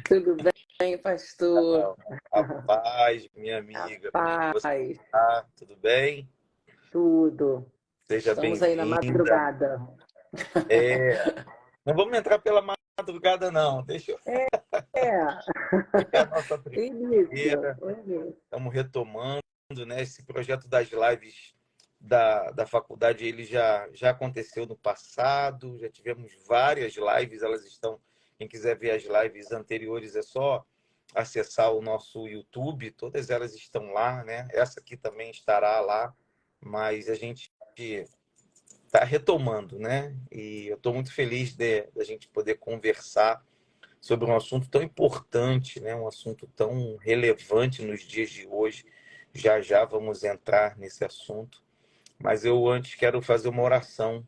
Tudo bem, pastor? A paz, minha A amiga. Como é que você paz, está? Tudo bem? tudo. Seja Estamos aí na bem-vinda. madrugada. É, não vamos entrar pela madrugada, não. Deixa eu... É, Hoje é a nossa início, primeira. o início. Estamos retomando, né? Esse projeto das lives da faculdade, ele já aconteceu no passado. Já tivemos várias lives, elas estão... Quem quiser ver as lives anteriores, é só acessar o nosso YouTube. Todas elas estão lá, né? Essa aqui também estará lá, mas a gente está retomando, né? E eu estou muito feliz de a gente poder conversar sobre um assunto tão importante, né? Um assunto tão relevante nos dias de hoje. Já já vamos entrar nesse assunto, mas eu antes quero fazer uma oração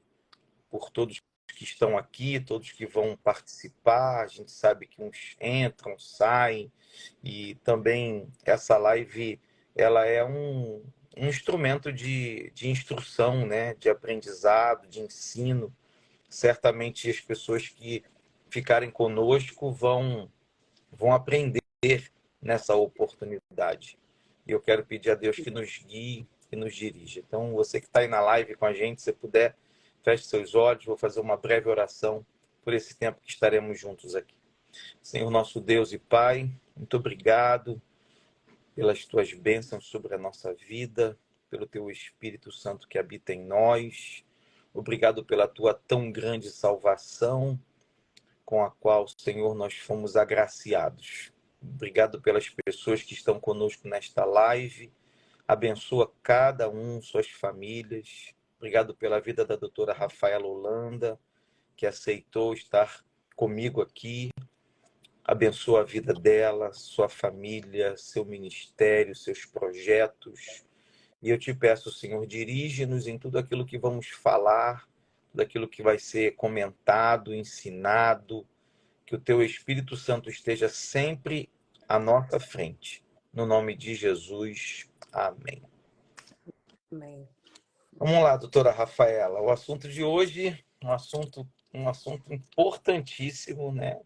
por todos que estão aqui, todos que vão participar. A gente sabe que uns entram, saem, e também essa live ela é um instrumento de instrução, né? De aprendizado, de ensino. Certamente as pessoas que ficarem conosco vão aprender nessa oportunidade. E eu quero pedir a Deus que nos guie, que nos dirija. Então, você que está aí na live com a gente, se puder, feche seus olhos, vou fazer uma breve oração por esse tempo que estaremos juntos aqui. Senhor nosso Deus e Pai, muito obrigado pelas tuas bênçãos sobre a nossa vida, pelo teu Espírito Santo que habita em nós. Obrigado pela tua tão grande salvação, com a qual, Senhor, nós fomos agraciados. Obrigado pelas pessoas que estão conosco nesta live. Abençoa cada um, suas famílias. Obrigado pela vida da doutora Rafaela Holanda, que aceitou estar comigo aqui. Abençoa a vida dela, sua família, seu ministério, seus projetos. E eu te peço, Senhor, dirige-nos em tudo aquilo que vamos falar, tudo aquilo que vai ser comentado, ensinado, que o teu Espírito Santo esteja sempre à nossa frente. No nome de Jesus. Amém. Amém. Vamos lá, doutora Rafaela. O assunto de hoje, um assunto importantíssimo, né?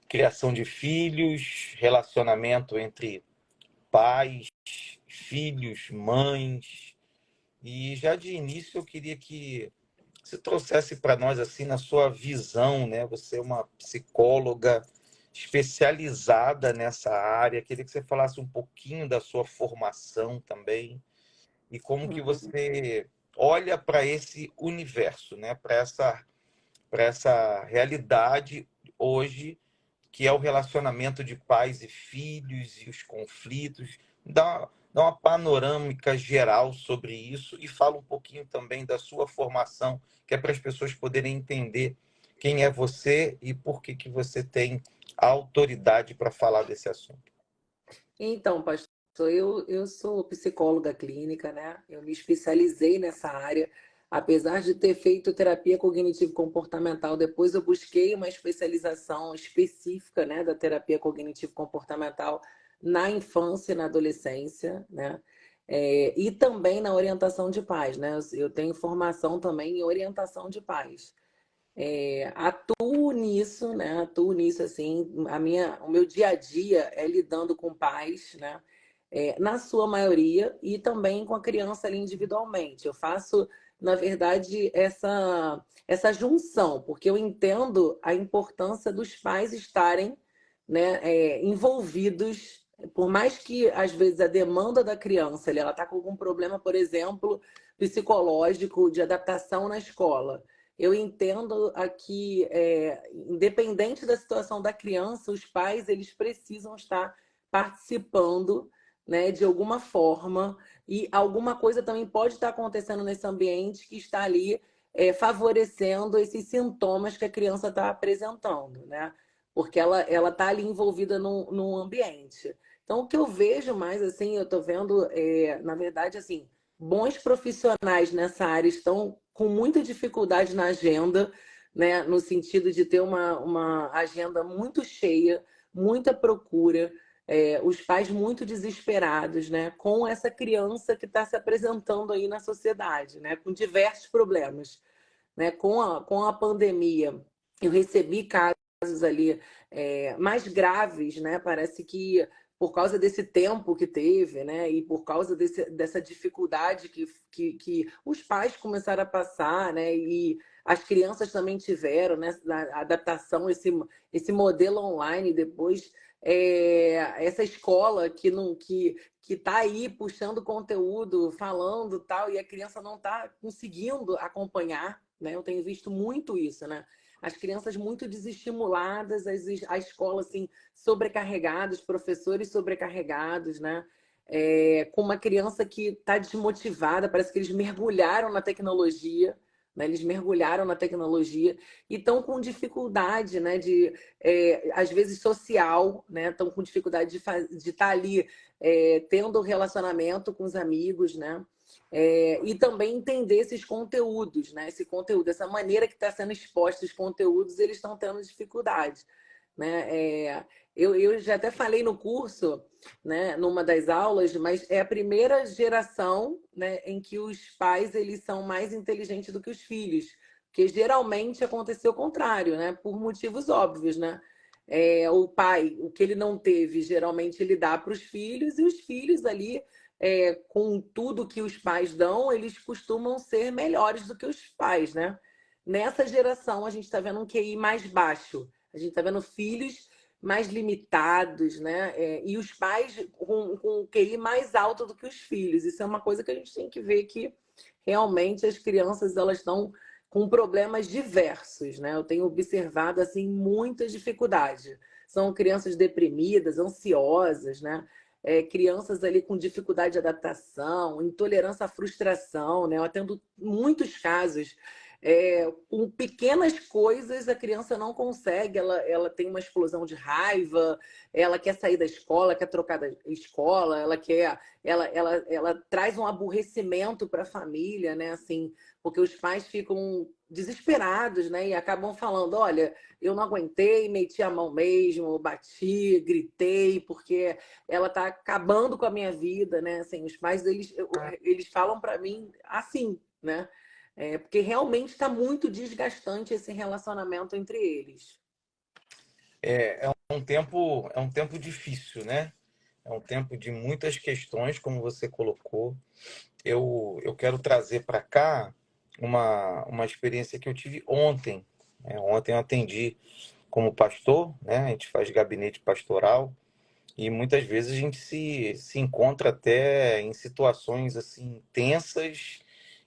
Criação de filhos, relacionamento entre pais, filhos, mães. E já de início eu queria que você trouxesse para nós, assim, na sua visão, né? Você é uma psicóloga especializada nessa área. Queria que você falasse um pouquinho da sua formação também e como que Uhum. você olha para esse universo, né? Para essa realidade hoje, que é o relacionamento de pais e filhos e os conflitos. Dá uma panorâmica geral sobre isso e fala um pouquinho também da sua formação, que é para as pessoas poderem entender quem é você e por que você tem a autoridade para falar desse assunto. Então, pastor, eu sou psicóloga clínica, né? Eu me especializei nessa área. Apesar de ter feito terapia cognitivo-comportamental, depois eu busquei uma especialização específica, né, da terapia cognitivo-comportamental na infância e na adolescência, né? E também na orientação de pais, né? Eu tenho formação também em orientação de pais. Atuo nisso, né? Atuo nisso assim. O meu dia a dia é lidando com pais, né? Na sua maioria, e também com a criança ali individualmente. Eu faço, na verdade, essa junção, porque eu entendo a importância dos pais estarem, né, envolvidos, por mais que às vezes a demanda da criança, ela está com algum problema, por exemplo, psicológico de adaptação na escola. Eu entendo aqui, independente da situação da criança, os pais eles precisam estar participando, né, de alguma forma, e alguma coisa também pode estar acontecendo nesse ambiente que está ali favorecendo esses sintomas que a criança está apresentando, né? Porque ela está ali envolvida num ambiente. Então, o que eu vejo mais, assim, eu estou vendo, na verdade, assim, bons profissionais nessa área estão com muita dificuldade na agenda, né? No sentido de ter uma agenda muito cheia, muita procura, os pais muito desesperados, né? Com essa criança que está se apresentando aí na sociedade, né? Com diversos problemas, né? Com a pandemia, eu recebi casos ali mais graves, né? Parece que por causa desse tempo que teve, né? E por causa dessa dificuldade que os pais começaram a passar, né? E as crianças também tiveram, né? A adaptação, esse modelo online depois. Essa escola que está aí puxando conteúdo, falando tal, e a criança não está conseguindo acompanhar, né? Eu tenho visto muito isso, né? As crianças muito desestimuladas, a escola assim sobrecarregados, professores sobrecarregados, né? Com uma criança que está desmotivada, parece que eles mergulharam na tecnologia, né? Eles mergulharam na tecnologia e estão com dificuldade, né? Às vezes social, né? Estão com dificuldade de estar ali tendo relacionamento com os amigos, né? E também entender esses conteúdos, né? Esse conteúdo, essa maneira que está sendo exposto os conteúdos, eles estão tendo dificuldade, né? Eu já até falei no curso, né, numa das aulas, mas é a primeira geração, né, em que os pais eles são mais inteligentes do que os filhos, porque geralmente aconteceu o contrário, né, por motivos óbvios, né? O pai, o que ele não teve, geralmente ele dá para os filhos, e os filhos ali, com tudo que os pais dão, eles costumam ser melhores do que os pais, né? Nessa geração, a gente está vendo um QI mais baixo, a gente está vendo filhos mais limitados, né? E os pais com um QI mais alto do que os filhos. Isso é uma coisa que a gente tem que ver que realmente as crianças elas estão com problemas diversos, né? Eu tenho observado assim muita dificuldade. São crianças deprimidas, ansiosas, né? Crianças ali com dificuldade de adaptação, intolerância à frustração, né? Eu atendo muitos casos. Com pequenas coisas a criança não consegue, ela tem uma explosão de raiva, ela quer sair da escola, quer trocar da escola, ela traz um aborrecimento para a família, né? Assim, porque os pais ficam desesperados, né? E acabam falando, olha, eu não aguentei, meti a mão mesmo, bati, gritei, porque ela está acabando com a minha vida, né? Assim, os pais eles falam para mim assim, né? Porque realmente está muito desgastante esse relacionamento entre eles. É um tempo difícil, né? É um tempo de muitas questões, como você colocou. Eu quero trazer para cá uma experiência que eu tive ontem, né? Ontem eu atendi como pastor, né? A gente faz gabinete pastoral e muitas vezes a gente se encontra até em situações assim tensas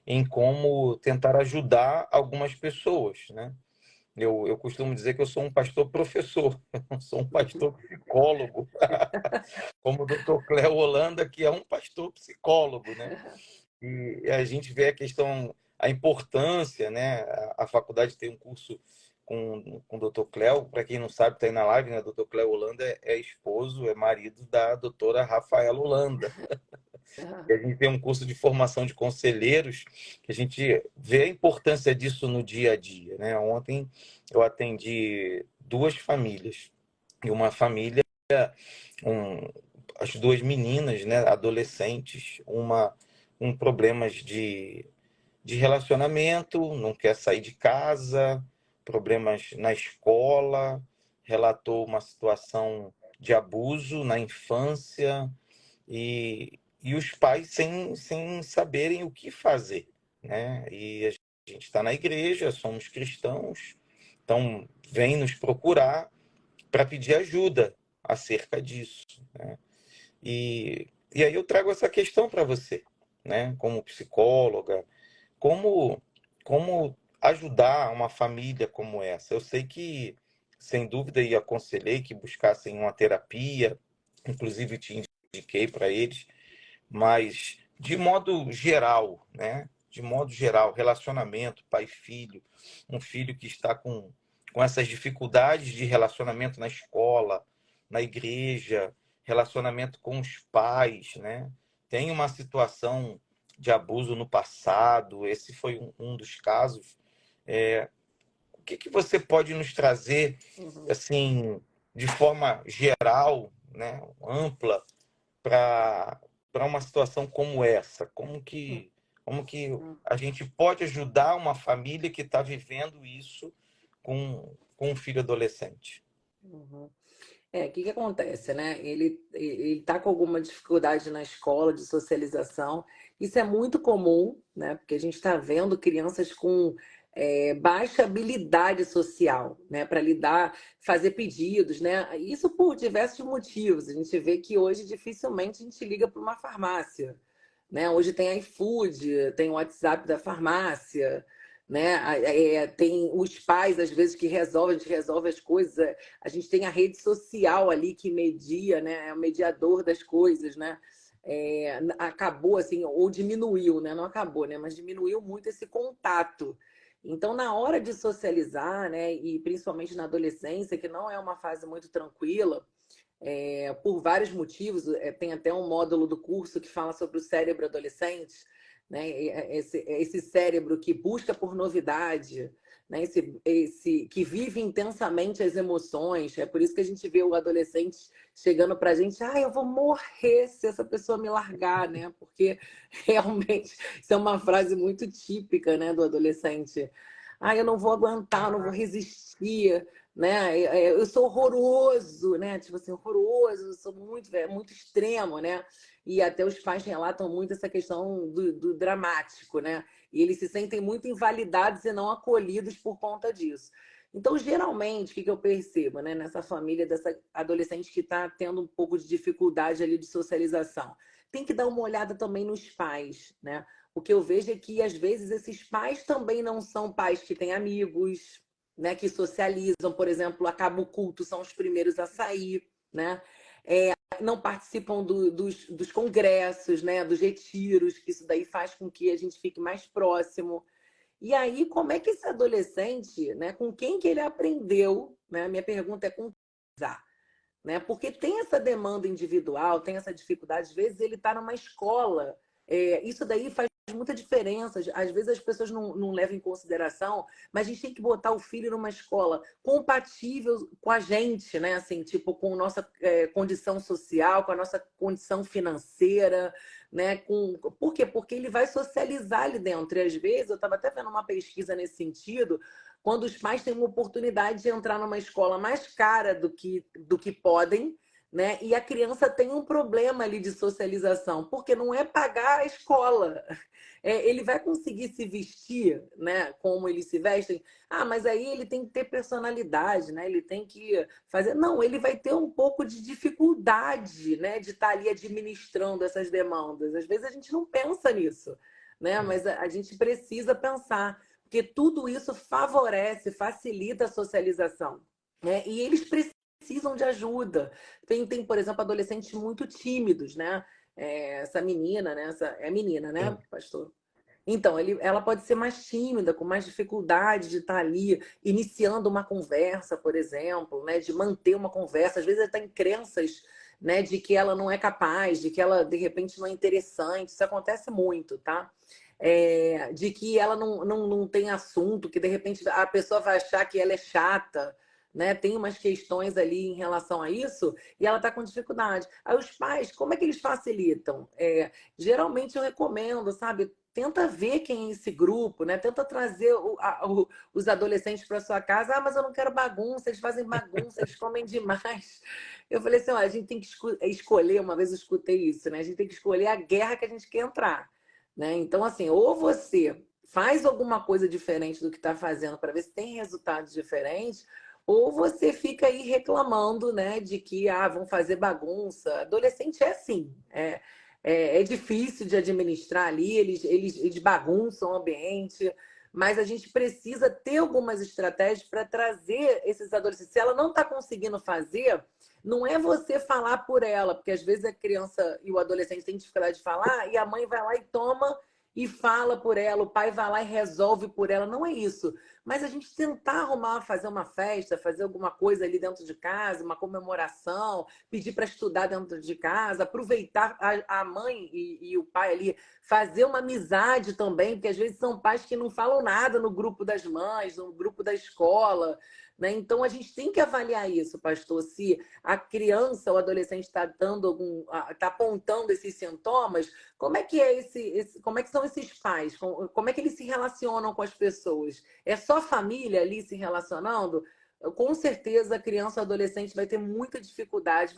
em como tentar ajudar algumas pessoas, né? Eu costumo dizer que eu sou um pastor professor, eu não sou um pastor psicólogo, como o Dr. Cléo Holanda, que é um pastor psicólogo, né? E a gente vê a questão, a importância, né? A faculdade tem um curso com o Dr. Cléo, para quem não sabe, está aí na live, né? O Dr. Cléo Holanda é esposo, é marido da doutora Rafaela Holanda. E a gente tem um curso de formação de conselheiros, que a gente vê a importância disso no dia a dia, né? Ontem eu atendi duas famílias, e uma família, um, as duas meninas, né, adolescentes, uma com problemas de relacionamento, não quer sair de casa, problemas na escola, relatou uma situação de abuso na infância e os pais sem saberem o que fazer, né? E a gente está na igreja, somos cristãos, então vem nos procurar para pedir ajuda acerca disso, né? E aí eu trago essa questão para você, né? Como psicóloga, como, como ajudar uma família como essa? Eu sei que, sem dúvida, eu aconselhei que buscassem uma terapia, inclusive te indiquei para eles, mas de modo geral, né? De modo geral, relacionamento, pai e filho, um filho que está com essas dificuldades de relacionamento na escola, na igreja, relacionamento com os pais, né? Tem uma situação de abuso no passado, esse foi um dos casos. O que você pode nos trazer, Uhum. assim, de forma geral, né, ampla, para uma situação como essa? Como que a gente pode ajudar uma família que está vivendo isso com um filho adolescente? Uhum. O que que acontece, né? Ele tá com alguma dificuldade na escola de socialização. Isso é muito comum, né? Porque a gente está vendo crianças com baixa habilidade social, né? Para lidar, fazer pedidos, né? Isso por diversos motivos. A gente vê que hoje dificilmente a gente liga para uma farmácia, né? Hoje tem iFood, tem o WhatsApp da farmácia, né? Tem os pais, às vezes, que resolvem, a gente resolve as coisas. A gente tem a rede social ali que media, né? É o mediador das coisas, né? Acabou assim, ou diminuiu, né? Não acabou, né? Mas diminuiu muito esse contato. Então, na hora de socializar, né? E principalmente na adolescência, que não é uma fase muito tranquila, por vários motivos. Tem até um módulo do curso que fala sobre o cérebro adolescente, né? Esse cérebro que busca por novidade, né? Esse que vive intensamente as emoções. É por isso que a gente vê o adolescente chegando para a gente: eu vou morrer se essa pessoa me largar, né? Porque realmente isso é uma frase muito típica, né, do adolescente. Eu não vou aguentar, eu não vou resistir, né? Eu sou horroroso, né? Tipo assim, horroroso, eu sou muito extremo, né? E até os pais relatam muito essa questão do dramático, né? E eles se sentem muito invalidados e não acolhidos por conta disso. Então, geralmente, o que eu percebo, né, nessa família dessa adolescente que está tendo um pouco de dificuldade ali de socialização? Tem que dar uma olhada também nos pais, né? O que eu vejo é que, às vezes, esses pais também não são pais que têm amigos, né, que socializam, por exemplo, acaba o culto, são os primeiros a sair, né? Não participam dos congressos, né, dos retiros, que isso daí faz com que a gente fique mais próximo. E aí, como é que esse adolescente, né, com quem que ele aprendeu, né? Minha pergunta é com quem usar, né? Porque tem essa demanda individual, tem essa dificuldade. Às vezes ele está numa escola, isso daí faz muita diferença. Às vezes as pessoas não levam em consideração, mas a gente tem que botar o filho numa escola compatível com a gente, né? Assim, tipo, com a nossa condição social, com a nossa condição financeira, né? Por quê? Porque ele vai socializar ali dentro. E às vezes, eu estava até vendo uma pesquisa nesse sentido, quando os pais têm uma oportunidade de entrar numa escola mais cara do que podem, né? E a criança tem um problema ali de socialização, porque não é pagar a escola. Ele vai conseguir se vestir, né, como eles se vestem. Mas aí ele tem que ter personalidade, né? Ele tem que fazer. Não, ele vai ter um pouco de dificuldade, né, de estar ali administrando essas demandas. Às vezes a gente não pensa nisso, né? Mas a gente precisa pensar, porque tudo isso favorece, facilita a socialização, né? E eles precisam de ajuda. Tem, por exemplo, adolescentes muito tímidos, né? Essa menina, né? É menina, né, Sim. pastor? Então, ela pode ser mais tímida, com mais dificuldade de estar ali iniciando uma conversa, por exemplo, né? De manter uma conversa. Às vezes ela está em crenças, né? De que ela não é capaz, de que ela, de repente, não é interessante. Isso acontece muito, tá? De que ela não tem assunto, que de repente a pessoa vai achar que ela é chata, né? Tem umas questões ali em relação a isso e ela está com dificuldade. Aí os pais, como é que eles facilitam? Geralmente eu recomendo, sabe? Tenta ver quem é esse grupo, né? Tenta trazer os adolescentes para sua casa. Mas eu não quero bagunça, eles fazem bagunça, eles comem demais. Eu falei assim, ó, a gente tem que escolher, uma vez eu escutei isso, né? A gente tem que escolher a guerra que a gente quer entrar, né? Então, assim, ou você faz alguma coisa diferente do que está fazendo para ver se tem resultados diferentes, ou você fica aí reclamando, né, de que vão fazer bagunça. Adolescente é assim, é difícil de administrar ali, eles bagunçam o ambiente, mas a gente precisa ter algumas estratégias para trazer esses adolescentes. Se ela não está conseguindo fazer, não é você falar por ela, porque às vezes a criança e o adolescente têm dificuldade de falar e a mãe vai lá e toma e fala por ela, o pai vai lá e resolve por ela. Não é isso. Mas a gente tentar arrumar, fazer uma festa, fazer alguma coisa ali dentro de casa, uma comemoração, pedir para estudar dentro de casa, aproveitar a mãe e o pai ali, fazer uma amizade também, porque às vezes são pais que não falam nada no grupo das mães, no grupo da escola, né? Então a gente tem que avaliar isso, pastor, se a criança ou adolescente está está apontando esses sintomas, como é que como é que são esses pais? Como é que eles se relacionam com as pessoas? É só família ali se relacionando? com certeza a criança ou adolescente vai ter muita dificuldade,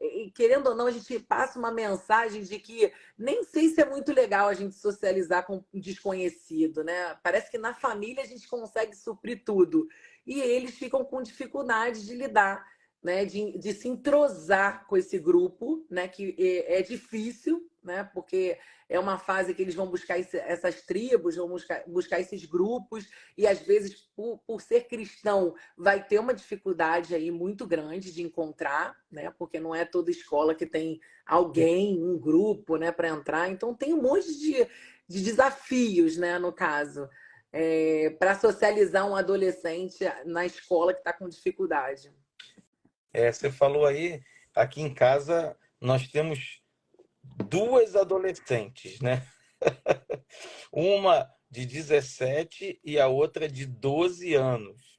e querendo ou não, a gente passa uma mensagem de que nem sei se é muito legal a gente socializar com um desconhecido, né? Parece que na família a gente consegue suprir tudo. E eles ficam com dificuldade de lidar, né? De se entrosar com esse grupo, né? Que é difícil, né? Porque é uma fase que eles vão buscar essas tribos, vão buscar esses grupos, e às vezes, por ser cristão, vai ter uma dificuldade aí muito grande de encontrar, né? Porque não é toda escola que tem alguém, um grupo, né, para entrar. Então tem um monte de desafios, né, no caso, para socializar um adolescente na escola que está com dificuldade. Você falou aí, aqui em casa nós temos duas adolescentes, né? Uma de 17 e a outra de 12 anos.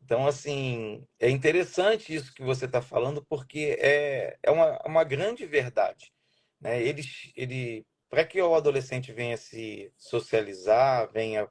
Então, assim, é interessante isso que você está falando, porque é uma grande verdade, né? Para que o adolescente venha se socializar, venha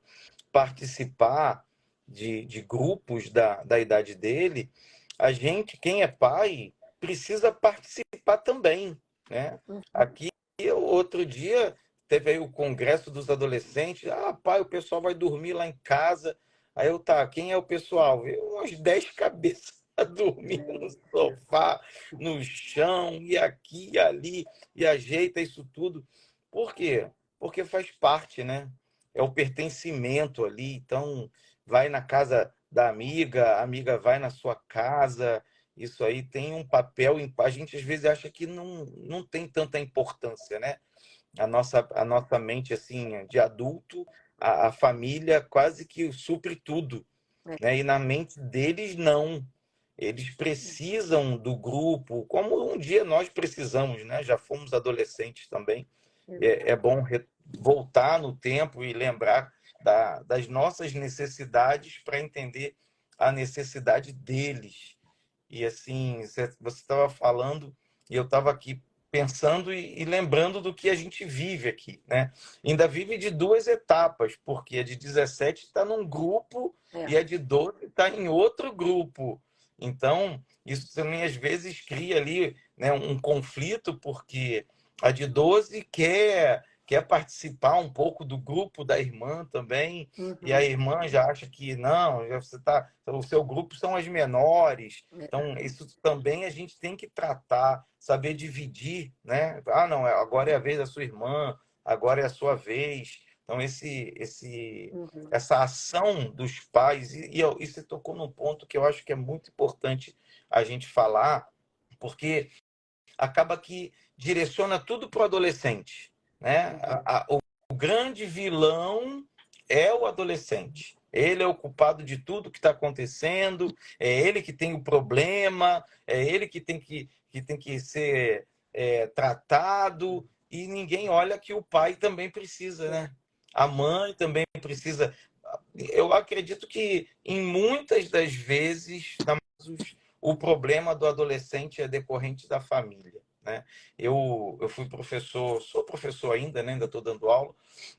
participar de grupos da idade dele, a gente, quem é pai, precisa participar também, né? Aqui, outro dia, teve aí o Congresso dos Adolescentes. Ah, pai, o pessoal vai dormir lá em casa. Aí eu, tá, quem é o pessoal? Veio umas 10 cabeças dormindo no sofá, no chão, e aqui e ali, e ajeita isso tudo. Por quê? Porque faz parte, né? É o pertencimento ali. Então, vai na casa da amiga, a amiga vai na sua casa. Isso aí tem um papel. A gente às vezes acha que não tem tanta importância, né? A nossa mente assim de adulto, a família quase que supre tudo, né? E na mente deles não. Eles precisam do grupo, como um dia nós precisamos, né? Já fomos adolescentes também. É bom voltar no tempo e lembrar das nossas necessidades para entender a necessidade deles. E assim, você estava falando e eu estava aqui pensando e lembrando do que a gente vive aqui, né? Ainda vive de duas etapas, porque a de 17 está num grupo e a de 12 está em outro grupo. Então, isso também às vezes cria ali, né, um conflito, porque a de 12 quer participar um pouco do grupo da irmã também, e a irmã já acha que não, o seu grupo são as menores. Então, isso também a gente tem que tratar, saber dividir, né? Ah, não, agora é a vez da sua irmã, agora é a sua vez. Então, essa ação dos pais, e você tocou num ponto que eu acho que é muito importante a gente falar, porque acaba que direciona tudo para o adolescente, né? O grande vilão é o adolescente. Ele é o culpado de tudo que está acontecendo, é ele que tem o problema, é ele que tem que ser tratado, e ninguém olha que o pai também precisa, né? A mãe também precisa. Eu acredito que em muitas das vezes, o problema do adolescente é decorrente da família, né? Eu fui professor, sou professor ainda, né? Ainda estou dando aula,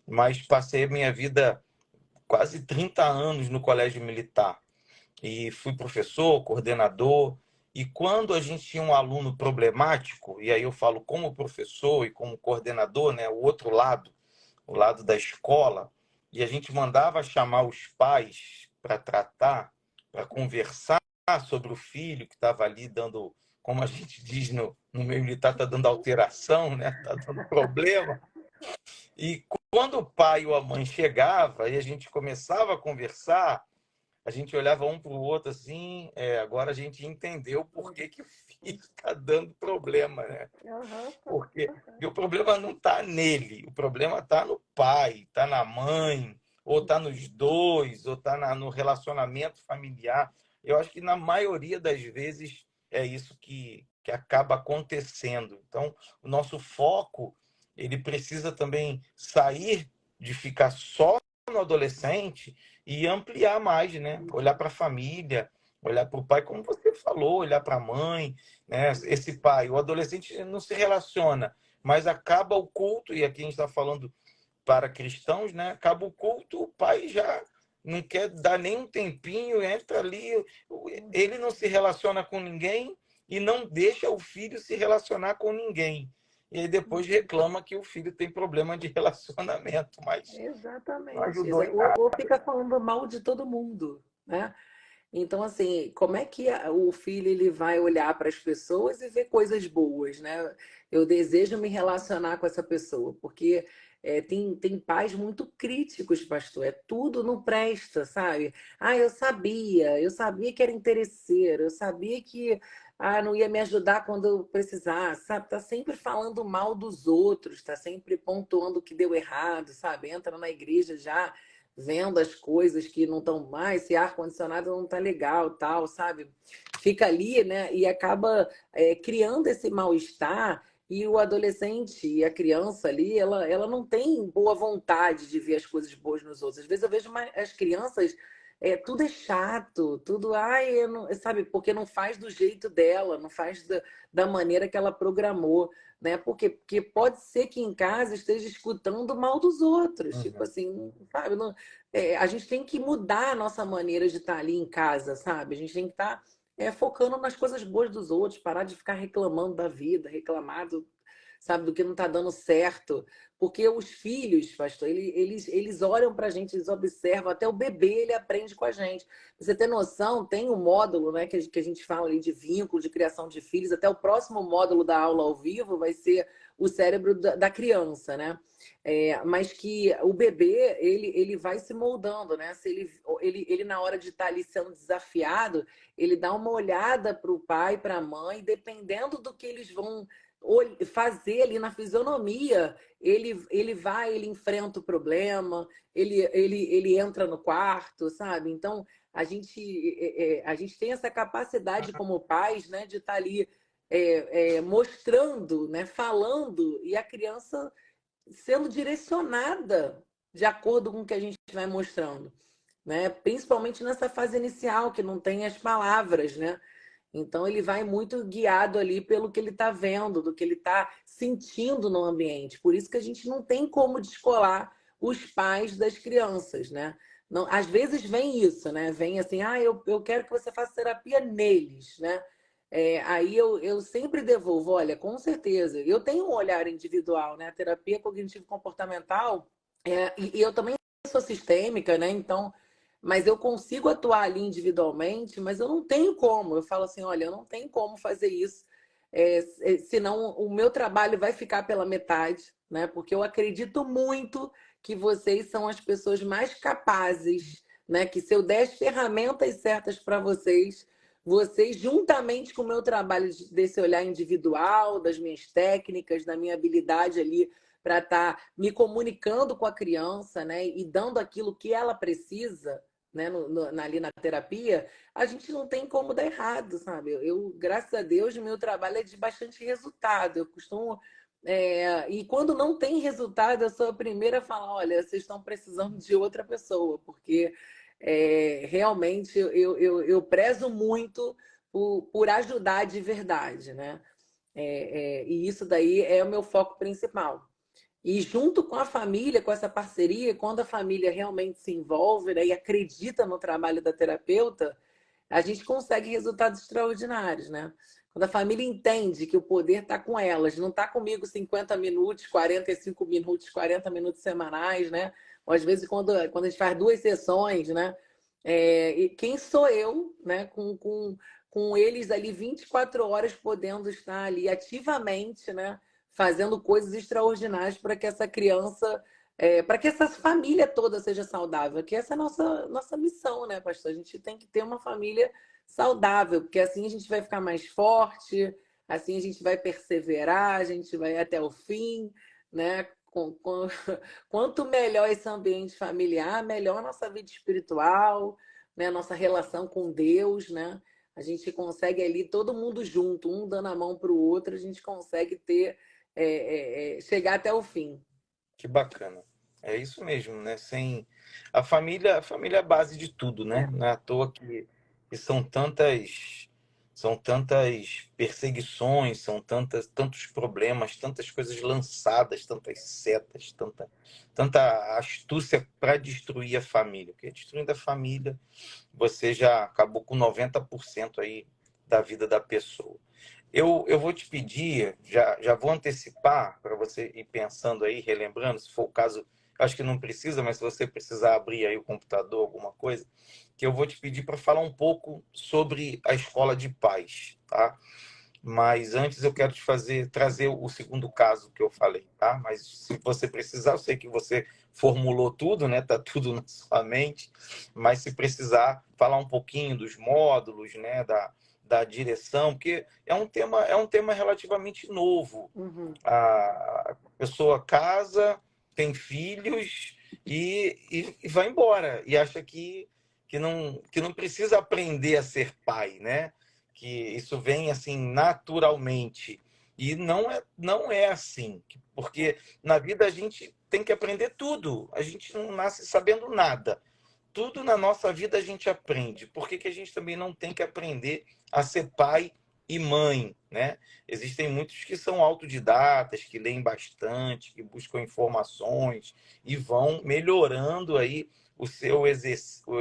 mas passei minha vida quase 30 anos no colégio militar e fui professor, coordenador. E quando a gente tinha um aluno problemático, e aí eu falo como professor e como coordenador, né? O lado da escola, e a gente mandava chamar os pais para tratar, para conversar sobre o filho que estava ali dando, como a gente diz no meio militar, está dando alteração, né? Está dando problema. E quando o pai ou a mãe chegava e a gente começava a conversar, a gente olhava um para o outro assim, agora a gente entendeu por que o filho está dando problema, né? Porque o problema não está nele, o problema está no pai, está na mãe, ou está nos dois, ou está no relacionamento familiar. Eu acho que na maioria das vezes é isso que acaba acontecendo. Então, o nosso foco, ele precisa também sair de ficar só no adolescente e ampliar mais, né? Olhar para a família, olhar para o pai, como você falou, olhar para a mãe, né? Esse pai, o adolescente não se relaciona, mas acaba o culto, e aqui a gente está falando para cristãos, né? Acaba o culto, o pai já não quer dar nem um tempinho, entra ali, ele não se relaciona com ninguém e não deixa o filho se relacionar com ninguém. E aí depois reclama que o filho tem problema de relacionamento, mas não Exatamente. ajudou em nada. Ou fica falando mal de todo mundo, né? Então, assim, como é que o filho ele vai olhar para as pessoas e ver coisas boas, né? Eu desejo me relacionar com essa pessoa, porque tem pais muito críticos, pastor. É tudo não presta, sabe? Ah, eu sabia que era interesseiro, eu sabia que não ia me ajudar quando eu precisasse, sabe? Tá sempre falando mal dos outros, tá sempre pontuando o que deu errado, sabe? Entra na igreja já vendo as coisas que não estão mais, se ar-condicionado não está legal, tal, sabe? Fica ali, né? E acaba criando esse mal-estar. E o adolescente e a criança ali, ela não tem boa vontade de ver as coisas boas nos outros. Às vezes eu vejo as crianças, tudo é chato, tudo, ai, sabe, porque não faz do jeito dela, não faz da maneira que ela programou, né? Porque pode ser que em casa esteja escutando o mal dos outros, tipo Uhum. assim, sabe? A gente tem que mudar a nossa maneira de estar ali em casa, sabe? A gente tem que estar focando nas coisas boas dos outros, parar de ficar reclamando da vida, reclamado, sabe, do que não está dando certo. Porque os filhos, pastor, eles olham para a gente, eles observam, até o bebê ele aprende com a gente. Pra você ter noção, tem um módulo, né, que a gente fala ali de vínculo, de criação de filhos, até o próximo módulo da aula ao vivo vai ser o cérebro da criança, né? Mas que o bebê, ele vai se moldando, né? Se ele na hora de estar ali sendo desafiado, ele dá uma olhada para o pai, para a mãe, dependendo do que eles vão fazer ali na fisionomia, ele enfrenta o problema, ele entra no quarto, sabe? Então, a gente tem essa capacidade como pais, né, de estar ali mostrando, né, falando, e a criança sendo direcionada de acordo com o que a gente vai mostrando, né? Principalmente nessa fase inicial, que não tem as palavras, né? Então ele vai muito guiado ali pelo que ele está vendo, do que ele está sentindo no ambiente. Por isso que a gente não tem como descolar os pais das crianças, né? Não, às vezes vem isso, né? Vem assim, eu quero que você faça terapia neles, né? Aí eu sempre devolvo, olha, com certeza. Eu tenho um olhar individual, né? A terapia cognitivo-comportamental, e eu também sou sistêmica, né? Então, mas eu consigo atuar ali individualmente, mas eu não tenho como. Eu falo assim, olha, eu não tenho como fazer isso, senão o meu trabalho vai ficar pela metade, né? Porque eu acredito muito que vocês são as pessoas mais capazes, né? Que se eu der as ferramentas certas para vocês, vocês, juntamente com o meu trabalho desse olhar individual, das minhas técnicas, da minha habilidade ali para estar me comunicando com a criança, né? E dando aquilo que ela precisa, né, ali na terapia, a gente não tem como dar errado, sabe? Graças a Deus, meu trabalho é de bastante resultado. Eu costumo. E quando não tem resultado, eu sou a primeira a falar: olha, vocês estão precisando de outra pessoa, porque realmente eu prezo muito por ajudar de verdade, né? E isso daí é o meu foco principal. E junto com a família, com essa parceria, quando a família realmente se envolve, né, e acredita no trabalho da terapeuta, a gente consegue resultados extraordinários, né? Quando a família entende que o poder está com elas, não está comigo 50 minutos, 45 minutos, 40 minutos semanais, né? Ou às vezes quando a gente faz duas sessões, né? E quem sou eu, né? Com eles ali 24 horas podendo estar ali ativamente, né? Fazendo coisas extraordinárias para que essa criança, para que essa família toda seja saudável, que essa é a nossa missão, né, pastor? A gente tem que ter uma família saudável, porque assim a gente vai ficar mais forte, assim a gente vai perseverar, a gente vai até o fim, né? Quanto melhor esse ambiente familiar, melhor a nossa vida espiritual, né? Nossa relação com Deus, né? A gente consegue ali, todo mundo junto, um dando a mão para o outro, a gente consegue ter chegar até o fim. Que bacana. É isso mesmo, né? Sem a família é a base de tudo, né? Não é à toa que são tantas são tantas perseguições, são tantos problemas, tantas coisas lançadas, tantas setas, tanta astúcia para destruir a família. Porque destruindo a família, você já acabou com 90% aí da vida da pessoa. Eu vou te pedir, já vou antecipar para você ir pensando aí, relembrando, se for o caso, acho que não precisa, mas se você precisar abrir aí o computador, alguma coisa, que eu vou te pedir para falar um pouco sobre a escola de paz, tá? Mas antes eu quero trazer o segundo caso que eu falei, tá? Mas se você precisar, eu sei que você formulou tudo, né? Tá tudo na sua mente, mas se precisar falar um pouquinho dos módulos, né? Da direção, porque é um tema relativamente novo. Uhum. A pessoa casa, tem filhos e vai embora e acha que não precisa aprender a ser pai, né? Que isso vem assim naturalmente. E não é assim, porque na vida a gente tem que aprender tudo. A gente não nasce sabendo nada. Tudo na nossa vida a gente aprende. Por que que a gente também não tem que aprender a ser pai e mãe, né? Existem muitos que são autodidatas, que leem bastante, que buscam informações e vão melhorando aí o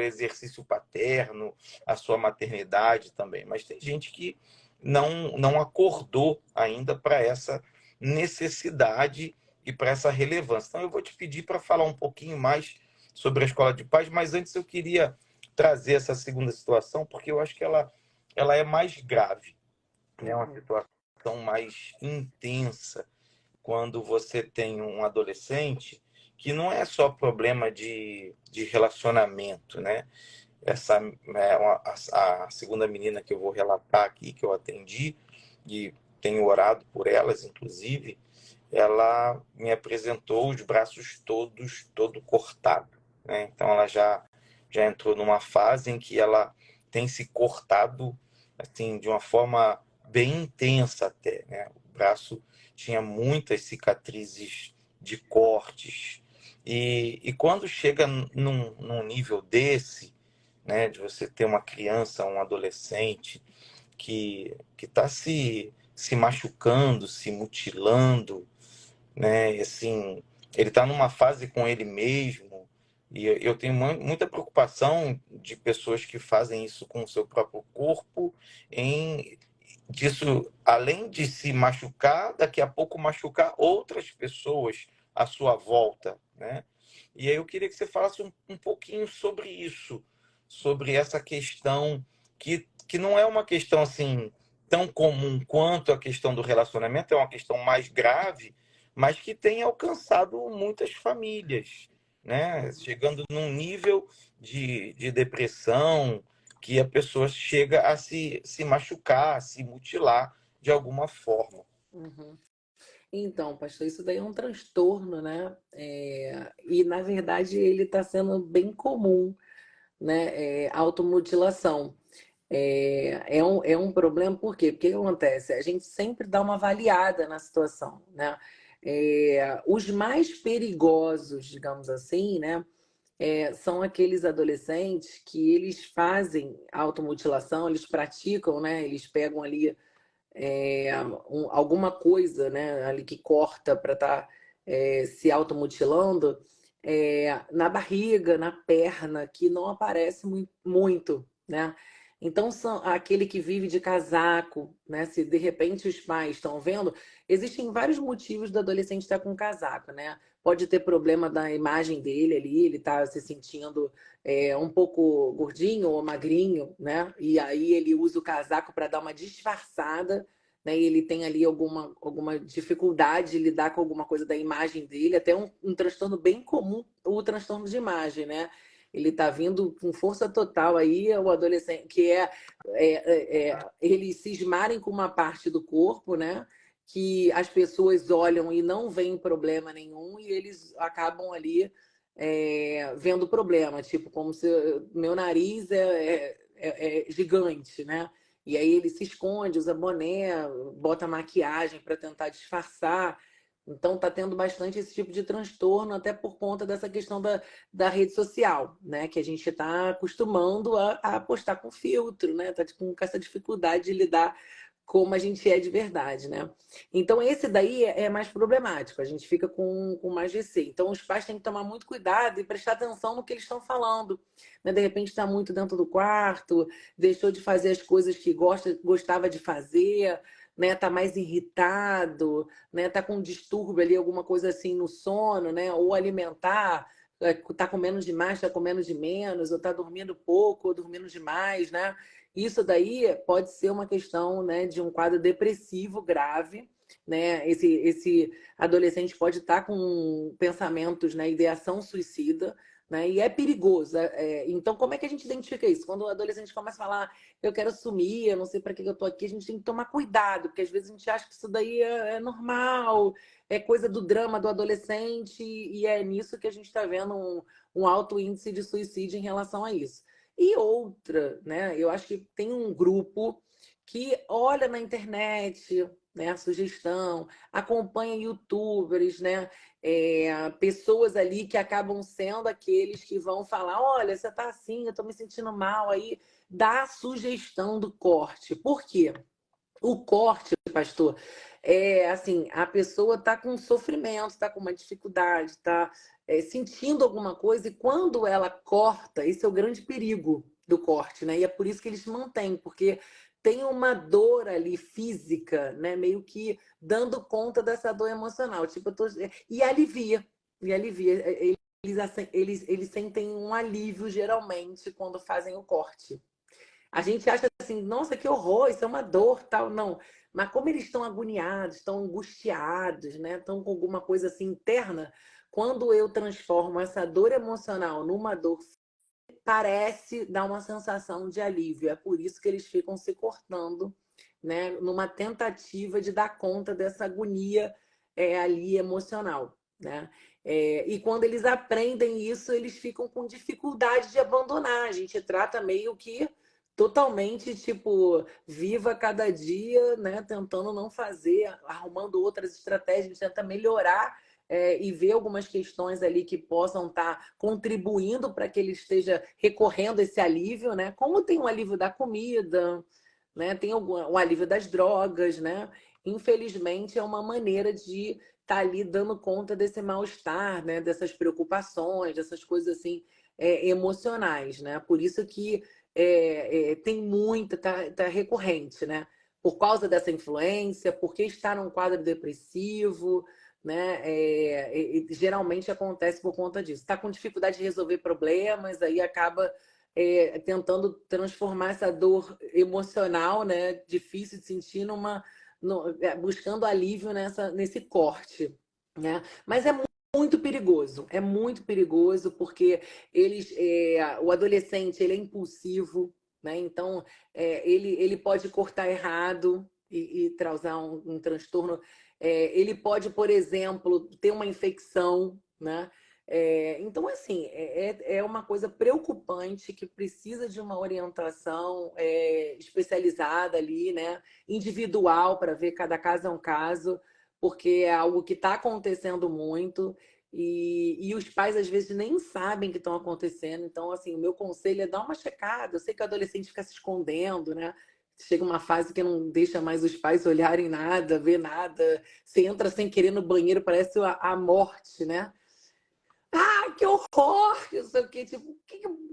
exercício paterno, a sua maternidade também. Mas tem gente que não acordou ainda para essa necessidade e para essa relevância. Então, eu vou te pedir para falar um pouquinho mais sobre a escola de paz, mas antes eu queria trazer essa segunda situação, porque eu acho que ela é mais grave, né? Uma Uhum. situação mais intensa quando você tem um adolescente que não é só problema de relacionamento, né? Essa é a segunda menina que eu vou relatar aqui, que eu atendi, e tenho orado por elas, inclusive, ela me apresentou os braços todo cortado, né? Então ela já entrou numa fase em que ela tem se cortado assim de uma forma bem intensa até, né? O braço tinha muitas cicatrizes de cortes e quando chega num nível desse, né, de você ter uma criança, um adolescente que está se machucando, se mutilando, né? E, assim, ele está numa fase com ele mesmo. E eu tenho muita preocupação de pessoas que fazem isso com o seu próprio corpo, em disso, além de se machucar, daqui a pouco machucar outras pessoas à sua volta, né? E aí eu queria que você falasse um pouquinho sobre isso, sobre essa questão que não é uma questão assim tão comum quanto a questão do relacionamento, é uma questão mais grave, mas que tem alcançado muitas famílias, né? Chegando num nível de depressão, que a pessoa chega a se machucar, a se mutilar de alguma forma. Uhum. Então, pastor, isso daí é um transtorno, né? E na verdade ele está sendo bem comum, né? Automutilação. É um problema, por quê? Porque o que acontece? A gente sempre dá uma avaliada na situação, né? Os mais perigosos, digamos assim, né? São aqueles adolescentes que eles fazem automutilação, eles praticam, né? Eles pegam ali alguma coisa, né, ali que corta para estar se automutilando, na barriga, na perna, que não aparece muito, né? Então, são aquele que vive de casaco, né? Se de repente os pais estão vendo, existem vários motivos do adolescente estar com casaco, né? Pode ter problema da imagem dele ali, ele tá se sentindo um pouco gordinho ou magrinho, né? E aí ele usa o casaco para dar uma disfarçada, né? E ele tem ali alguma dificuldade de lidar com alguma coisa da imagem dele, até um transtorno bem comum, o transtorno de imagem, né? Ele está vindo com força total aí, o adolescente, que eles cismarem com uma parte do corpo, né? Que as pessoas olham e não veem problema nenhum, e eles acabam ali vendo problema, tipo, como se meu nariz é gigante, né? E aí ele se esconde, usa boné, bota maquiagem para tentar disfarçar. Então, está tendo bastante esse tipo de transtorno, até por conta dessa questão da rede social, né? Que a gente está acostumando a postar com filtro, né? Está com essa dificuldade de lidar como a gente é de verdade, né? Então, esse daí é mais problemático, a gente fica com mais receio. Então, os pais têm que tomar muito cuidado e prestar atenção no que eles estão falando, né? De repente, está muito dentro do quarto, deixou de fazer as coisas que gostava de fazer, né? Tá mais irritado, né? Tá com um distúrbio ali, alguma coisa assim no sono, né? Ou alimentar, tá comendo demais, tá comendo de menos, ou tá dormindo pouco, ou dormindo demais, né? Isso daí pode ser uma questão, né, de um quadro depressivo grave, né? Esse adolescente pode estar com pensamentos, né, ideação suicida, né? E é perigoso. Então, como é que a gente identifica isso? Quando o adolescente começa a falar, eu quero sumir, eu não sei para que eu estou aqui, a gente tem que tomar cuidado, porque às vezes a gente acha que isso daí é normal, é coisa do drama do adolescente, e é nisso que a gente está vendo um alto índice de suicídio em relação a isso. E outra, né? Eu acho que tem um grupo que olha na internet, né, a sugestão, acompanha YouTubers, né, pessoas ali que acabam sendo aqueles que vão falar, olha, você tá assim, eu tô me sentindo mal, aí dá a sugestão do corte. Por quê? O corte, pastor, é assim, a pessoa está com sofrimento, está com uma dificuldade, está sentindo alguma coisa, e quando ela corta, esse é o grande perigo do corte, né? E é por isso que eles mantêm, porque tem uma dor ali física, né? Meio que dando conta dessa dor emocional. Tipo, e alivia, e alivia. Eles sentem um alívio, geralmente, quando fazem o corte. A gente acha assim, nossa, que horror, isso é uma dor, tal. Não. Mas como eles estão agoniados, estão angustiados, né? Estão com alguma coisa assim interna, quando eu transformo essa dor emocional numa dor, parece dar uma sensação de alívio. É por isso que eles ficam se cortando, né? Numa tentativa de dar conta dessa agonia ali emocional, né? E quando eles aprendem isso, eles ficam com dificuldade de abandonar. A gente trata meio que totalmente, tipo, viva cada dia, né? Tentando não fazer, arrumando outras estratégias, tenta melhorar e ver algumas questões ali que possam estar contribuindo para que ele esteja recorrendo a esse alívio, né? Como tem o alívio da comida, né? Tem o alívio das drogas, né? Infelizmente, é uma maneira de estar ali dando conta desse mal-estar, né? Dessas preocupações, dessas coisas assim emocionais, né? Por isso que tem muita, tá recorrente, né? Por causa dessa influência, porque está num quadro depressivo, né? Geralmente acontece por conta disso. Está com dificuldade de resolver problemas, aí acaba tentando transformar essa dor emocional, né? Difícil de sentir buscando alívio nesse corte, né? Mas é muito perigoso porque o adolescente ele é impulsivo, né? Então ele pode cortar errado e causar um transtorno. Ele pode, por exemplo, ter uma infecção, né? Então, assim, é uma coisa preocupante que precisa de uma orientação especializada ali, né? Individual, para ver cada caso é um caso, porque é algo que está acontecendo muito e os pais às vezes nem sabem que estão acontecendo. Então, assim, o meu conselho é dar uma checada. Eu sei que o adolescente fica se escondendo, né? Chega uma fase que não deixa mais os pais olharem nada, ver nada. Você entra sem querer no banheiro, parece a morte, né? Ah, que horror! Eu sei o quê, tipo,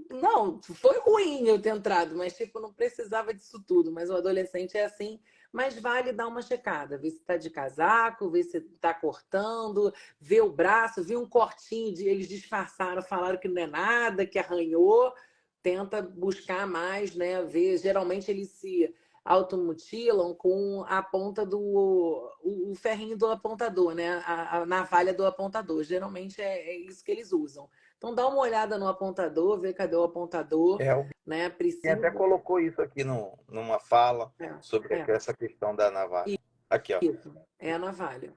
não, foi ruim eu ter entrado, mas tipo, não precisava disso tudo. Mas o adolescente é assim, mas vale dar uma checada, ver se tá de casaco, ver se tá cortando, ver o braço, ver um cortinho de eles disfarçaram, falaram que não é nada, que arranhou, tenta buscar mais, né? Ver, geralmente eles se automutilam com a ponta o ferrinho do apontador, né? A navalha do apontador. Geralmente é isso que eles usam. Então dá uma olhada no apontador, vê cadê o apontador, O né? Guilherme até Precisa. colocou isso aqui numa fala sobre É, essa questão da navalha. Aqui, ó. isso. É a navalha.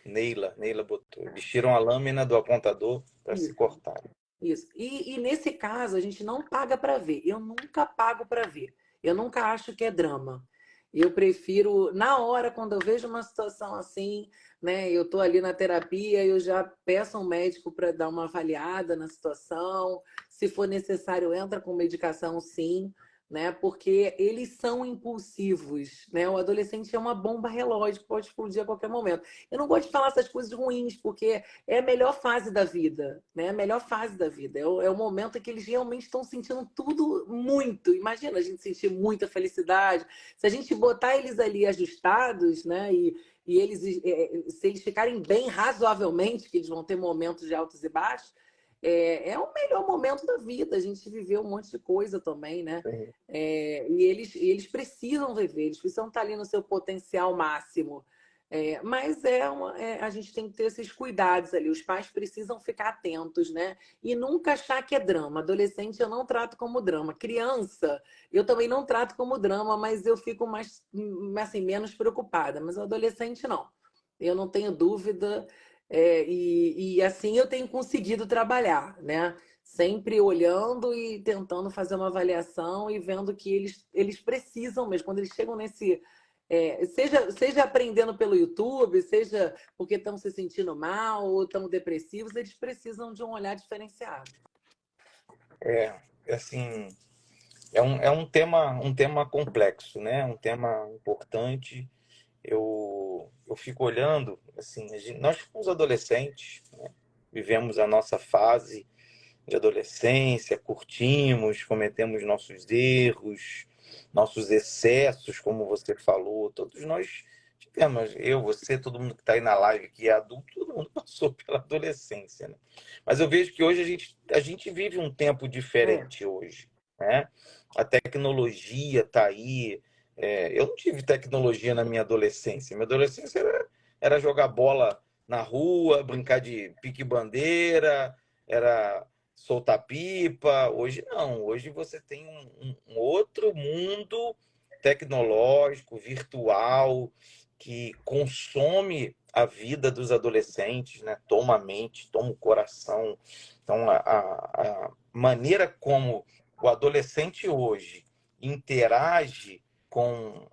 Neila botou. Eles tiram a lâmina do apontador para se Isso. cortar. Isso. E nesse caso, a gente não paga para ver. Eu nunca pago para ver. Eu nunca acho que é drama. Eu prefiro, na hora, quando eu vejo uma situação assim, né? Eu estou ali na terapia, eu já peço ao médico para dar uma avaliada na situação. Se for necessário, entra com medicação, sim, né? Porque eles são impulsivos, né? O adolescente é uma bomba relógio que pode explodir a qualquer momento. Eu não gosto de falar essas coisas ruins, porque é a melhor fase da vida, né? A melhor fase da vida. É o momento em que eles realmente estão sentindo tudo muito. Imagina a gente sentir muita felicidade. Se a gente botar eles ali ajustados, né? E eles, se eles ficarem bem razoavelmente, que eles vão ter momentos de altos e baixos, é o melhor momento da vida. A gente viveu um monte de coisa também, né? Sim. E eles precisam viver, eles precisam estar ali no seu potencial máximo. Mas a gente tem que ter esses cuidados ali. Os pais precisam ficar atentos, né? E nunca achar que é drama. Adolescente eu não trato como drama. Criança, eu também não trato como drama, mas eu fico mais, assim, menos preocupada. Mas o adolescente, não. Eu não tenho dúvida. E assim eu tenho conseguido trabalhar, né? Sempre olhando e tentando fazer uma avaliação e vendo que eles precisam mesmo, quando eles chegam nesse. Seja aprendendo pelo YouTube, seja porque estão se sentindo mal ou estão depressivos, eles precisam de um olhar diferenciado. É, assim, um tema complexo, né? Um tema importante. Eu fico olhando, assim, nós fomos adolescentes, né? Vivemos a nossa fase de adolescência, curtimos, cometemos nossos erros, nossos excessos, como você falou. Todos nós tivemos, eu, você, todo mundo que está aí na live que é adulto, todo mundo passou pela adolescência, né? Mas eu vejo que hoje a gente vive um tempo É. diferente hoje, né? A tecnologia está aí. Eu não tive tecnologia na minha adolescência. Minha adolescência era jogar bola na rua, brincar de pique-bandeira, era soltar pipa. Hoje não. Hoje você tem um outro mundo tecnológico, virtual, que consome a vida dos adolescentes, né? Toma a mente, toma o coração. Então, a maneira como o adolescente hoje interage com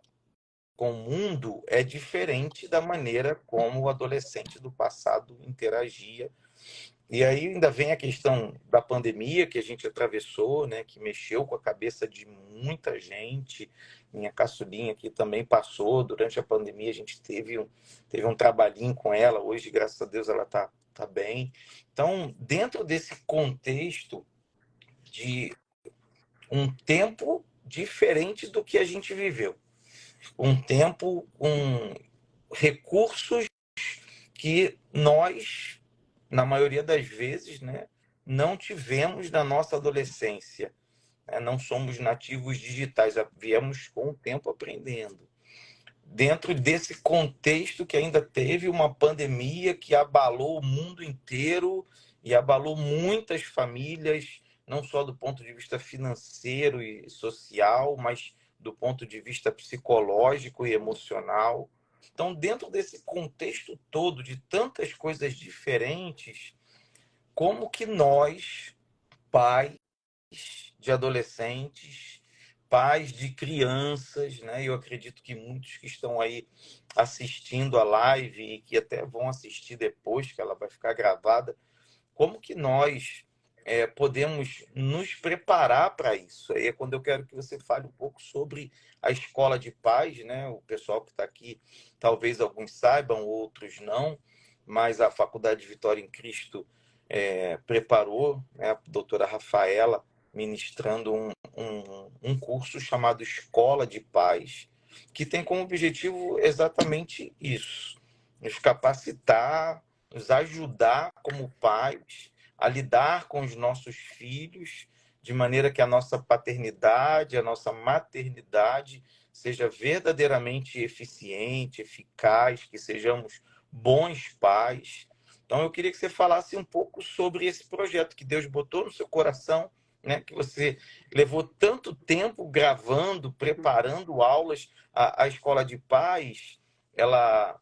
o mundo é diferente da maneira como o adolescente do passado interagia. E aí ainda vem a questão da pandemia que a gente atravessou, né, que mexeu com a cabeça de muita gente. Minha caçulinha aqui também passou. Durante a pandemia a gente teve um trabalhinho com ela. Hoje, graças a Deus, ela tá bem. Então, dentro desse contexto de um tempo diferente do que a gente viveu, um tempo com recursos que nós, na maioria das vezes, né, não tivemos na nossa adolescência. Né? Não somos nativos digitais, viemos com o tempo aprendendo. Dentro desse contexto que ainda teve uma pandemia que abalou o mundo inteiro e abalou muitas famílias, não só do ponto de vista financeiro e social, mas do ponto de vista psicológico e emocional. Então, dentro desse contexto todo de tantas coisas diferentes, como que nós, pais de adolescentes, pais de crianças, né? Eu acredito que muitos que estão aí assistindo a live e que até vão assistir depois, que ela vai ficar gravada, como que nós podemos nos preparar para isso? Aí é quando eu quero que você fale um pouco sobre a escola de pais, né? O pessoal que está aqui, talvez alguns saibam, outros não, mas a Faculdade Vitória em Cristo preparou, né, a doutora Rafaela ministrando um curso chamado Escola de Pais, que tem como objetivo exatamente isso, nos capacitar, nos ajudar como pais a lidar com os nossos filhos de maneira que a nossa paternidade, a nossa maternidade seja verdadeiramente eficiente, eficaz, que sejamos bons pais. Então, eu queria que você falasse um pouco sobre esse projeto que Deus botou no seu coração, né? Que você levou tanto tempo gravando, preparando aulas. A Escola de Pais,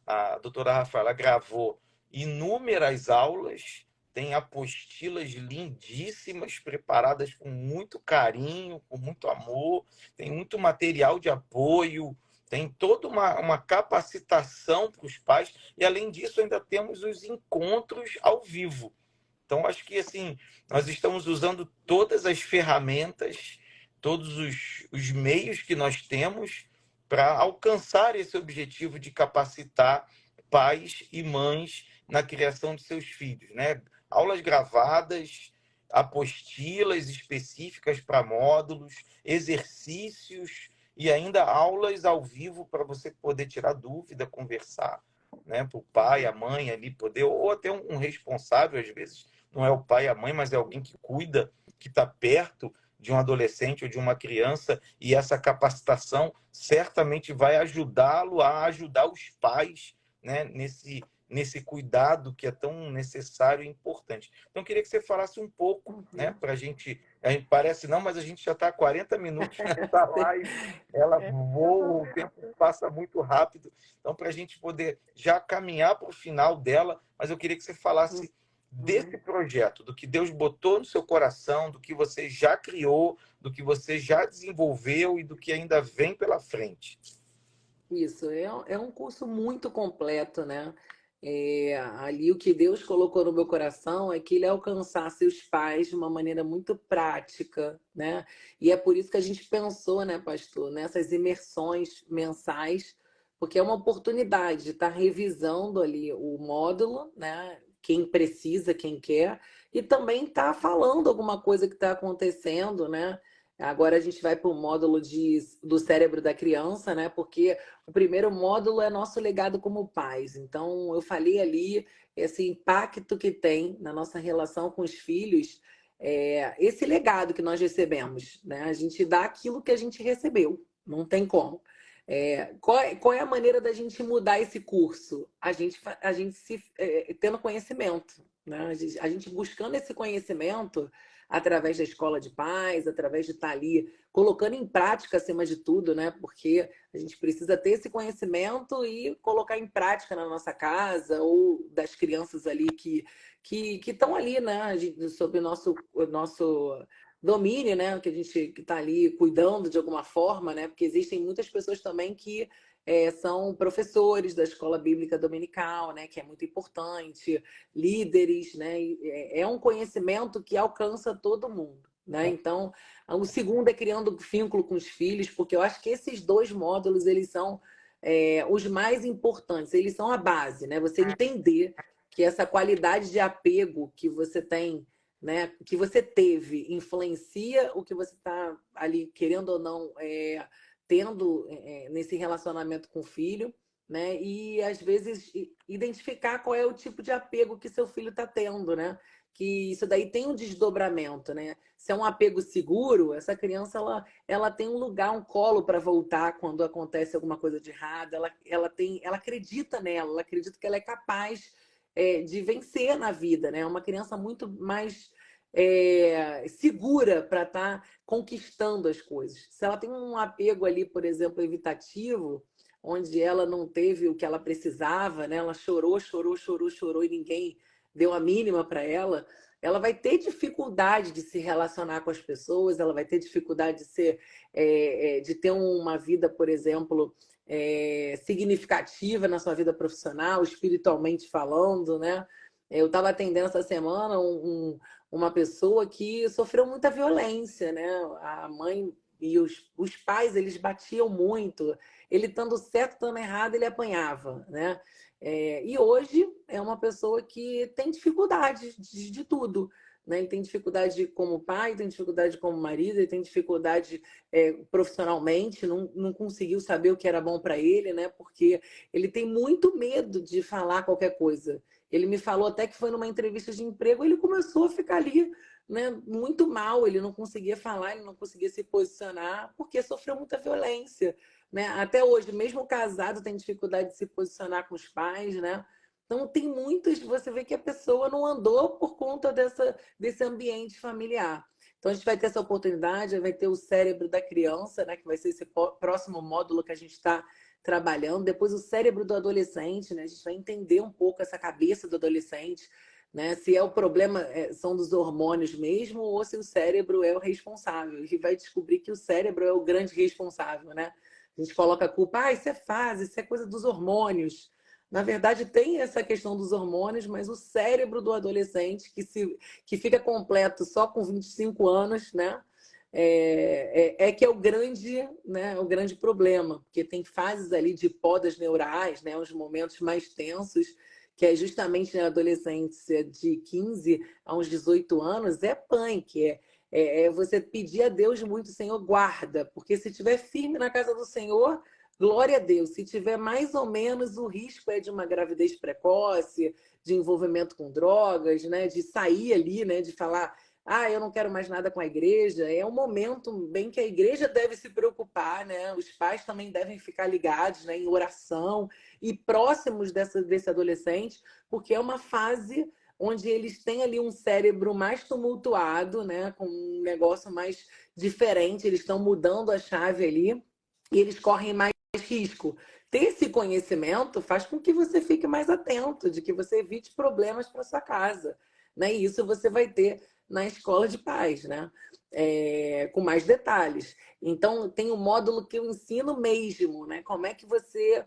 a doutora Rafaela gravou inúmeras aulas, tem apostilas lindíssimas, preparadas com muito carinho, com muito amor, tem muito material de apoio, tem toda uma capacitação para os pais, e além disso ainda temos os encontros ao vivo. Então, acho que assim, nós estamos usando todas as ferramentas, todos os meios que nós temos para alcançar esse objetivo de capacitar pais e mães na criação de seus filhos, né? Aulas gravadas, apostilas específicas para módulos, exercícios e ainda aulas ao vivo para você poder tirar dúvida, conversar, né? Para o pai, a mãe ali poder, ou até um responsável, às vezes, não é o pai e a mãe, mas é alguém que cuida, que está perto de um adolescente ou de uma criança, e essa capacitação certamente vai ajudá-lo a ajudar os pais, né, nesse cuidado que é tão necessário e importante. Então, eu queria que você falasse um pouco, né, para a gente parece não, mas a gente já está há 40 minutos nessa live, ela voa, o tempo passa muito rápido, então, para a gente poder já caminhar para o final dela, mas eu queria que você falasse desse projeto, do que Deus botou no seu coração, do que você já criou, do que você já desenvolveu e do que ainda vem pela frente. Isso, é um curso muito completo, né? Ali o que Deus colocou no meu coração é que ele alcançasse os pais de uma maneira muito prática, né? E é por isso que a gente pensou, né, pastor, nessas imersões mensais, porque é uma oportunidade de estar revisando ali o módulo, né? Quem precisa, quem quer, e também estar falando alguma coisa que está acontecendo, né? Agora a gente vai para o módulo do cérebro da criança, né? Porque o primeiro módulo é nosso legado como pais. Então, eu falei ali esse impacto que tem na nossa relação com os filhos, esse legado que nós recebemos, né? A gente dá aquilo que a gente recebeu, não tem como. Qual é a maneira da gente mudar esse curso? A gente tendo conhecimento, né? A gente buscando esse conhecimento através da escola de paz, através de estar ali colocando em prática acima de tudo, né? Porque a gente precisa ter esse conhecimento e colocar em prática na nossa casa ou das crianças ali que estão ali, né? Sob o nosso domínio, né? Que a gente que está ali cuidando de alguma forma, né? Porque existem muitas pessoas também que são professores da escola bíblica dominical, né? Que é muito importante, líderes, né? É um conhecimento que alcança todo mundo, né? Então, o segundo é criando vínculo com os filhos, porque eu acho que esses dois módulos eles são os mais importantes, eles são a base, né? Você entender que essa qualidade de apego que você tem, né, que você teve, influencia o que você está ali, querendo ou não, tendo nesse relacionamento com o filho, né? E às vezes identificar qual é o tipo de apego que seu filho está tendo, né? Que isso daí tem um desdobramento, né? Se é um apego seguro, essa criança ela tem um lugar, um colo para voltar quando acontece alguma coisa de errado. Ela acredita nela, ela acredita que ela é capaz de vencer na vida, né? É uma criança muito mais segura para estar conquistando as coisas. Se ela tem um apego ali, por exemplo, evitativo, onde ela não teve o que ela precisava, né? Ela chorou, chorou, chorou, chorou e ninguém deu a mínima para ela, ela vai ter dificuldade de se relacionar com as pessoas, ela vai ter dificuldade de ter uma vida, por exemplo, significativa na sua vida profissional, espiritualmente falando, né? Eu estava atendendo essa semana uma pessoa que sofreu muita violência, né? A mãe e os pais, eles batiam muito. Ele estando certo, estando errado, ele apanhava, né? E hoje é uma pessoa que tem dificuldade de tudo. Né? Ele tem dificuldade como pai, tem dificuldade como marido, ele tem dificuldade profissionalmente, não conseguiu saber o que era bom para ele, né? Porque ele tem muito medo de falar qualquer coisa. Ele me falou até que foi numa entrevista de emprego, ele começou a ficar ali, né, muito mal, ele não conseguia falar, ele não conseguia se posicionar, porque sofreu muita violência. Né? Até hoje, mesmo casado, tem dificuldade de se posicionar com os pais, né? Então, tem muitos, você vê que a pessoa não andou por conta desse ambiente familiar. Então, a gente vai ter essa oportunidade, vai ter o cérebro da criança, né? Que vai ser esse próximo módulo que a gente está trabalhando. Depois, o cérebro do adolescente, né? A gente vai entender um pouco essa cabeça do adolescente, né? Se é o problema são dos hormônios mesmo ou se o cérebro é o responsável. E vai descobrir que o cérebro é o grande responsável, né? A gente coloca a culpa, isso é fase, isso é coisa dos hormônios. Na verdade, tem essa questão dos hormônios, mas o cérebro do adolescente, que fica completo só com 25 anos, né? Que é o grande, né, o grande problema, porque tem fases ali de podas neurais, né, os momentos mais tensos, que é justamente na adolescência de 15 a uns 18 anos, é punk, é você pedir a Deus muito, Senhor, guarda, porque se estiver firme na casa do Senhor, glória a Deus. Se tiver mais ou menos, o risco é de uma gravidez precoce, de envolvimento com drogas, né, de sair ali, né, de falar, eu não quero mais nada com a igreja. É um momento bem que a igreja deve se preocupar, né? Os pais também devem ficar ligados, né, em oração e próximos desse adolescente, porque é uma fase onde eles têm ali um cérebro mais tumultuado, né, com um negócio mais diferente, eles estão mudando a chave ali e eles correm mais risco. Ter esse conhecimento faz com que você fique mais atento, de que você evite problemas para sua casa, né? E isso você vai ter na escola de paz, né? Com mais detalhes. Então, tem um módulo que eu ensino mesmo, né? Como é que você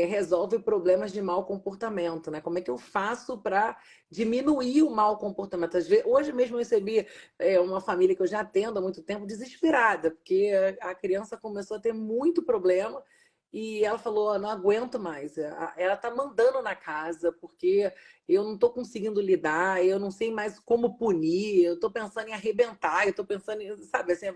resolve problemas de mau comportamento, né? Como é que eu faço para diminuir o mau comportamento? Hoje mesmo eu recebi uma família que eu já atendo há muito tempo desesperada, porque a criança começou a ter muito problema e ela falou, não aguento mais. Ela está mandando na casa porque eu não estou conseguindo lidar, eu não sei mais como punir, eu estou pensando em arrebentar, eu estou pensando em, sabe, assim,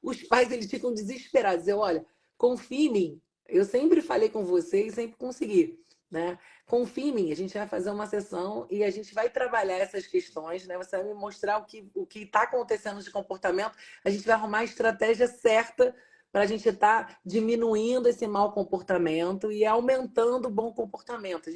os pais eles ficam desesperados. Eu, olha, confie em mim. Eu sempre falei com você e sempre consegui, né? Confie em mim, a gente vai fazer uma sessão e a gente vai trabalhar essas questões, né? Você vai me mostrar o que está acontecendo de comportamento, a gente vai arrumar a estratégia certa para a gente estar diminuindo esse mau comportamento e aumentando o bom comportamento.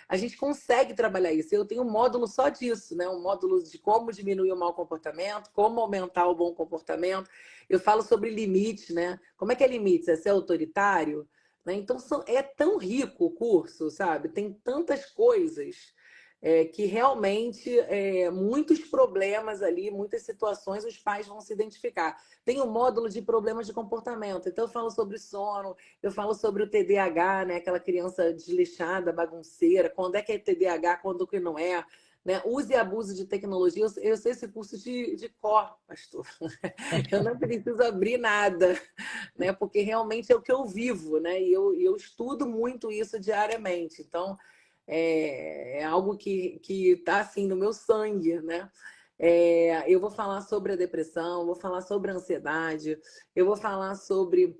A gente consegue trabalhar isso. Eu tenho um módulo só disso, né? Um módulo de como diminuir o mau comportamento, como aumentar o bom comportamento. Eu falo sobre limites, né? Como é que é limites? É ser autoritário? Né? Então, é tão rico o curso, sabe? Tem tantas coisas que realmente muitos problemas ali, muitas situações, os pais vão se identificar. Tem um módulo de problemas de comportamento, então eu falo sobre sono, eu falo sobre o TDAH, né? Aquela criança desleixada, bagunceira, quando é que é TDAH, quando que não é. Né? Use e abuse de tecnologia. Eu sei esse curso de cor, pastor. Eu não preciso abrir nada, né? Porque realmente é o que eu vivo, né? E eu estudo muito isso diariamente. Então, é algo que está assim no meu sangue, né? Eu vou falar sobre a depressão, vou falar sobre a ansiedade, eu vou falar sobre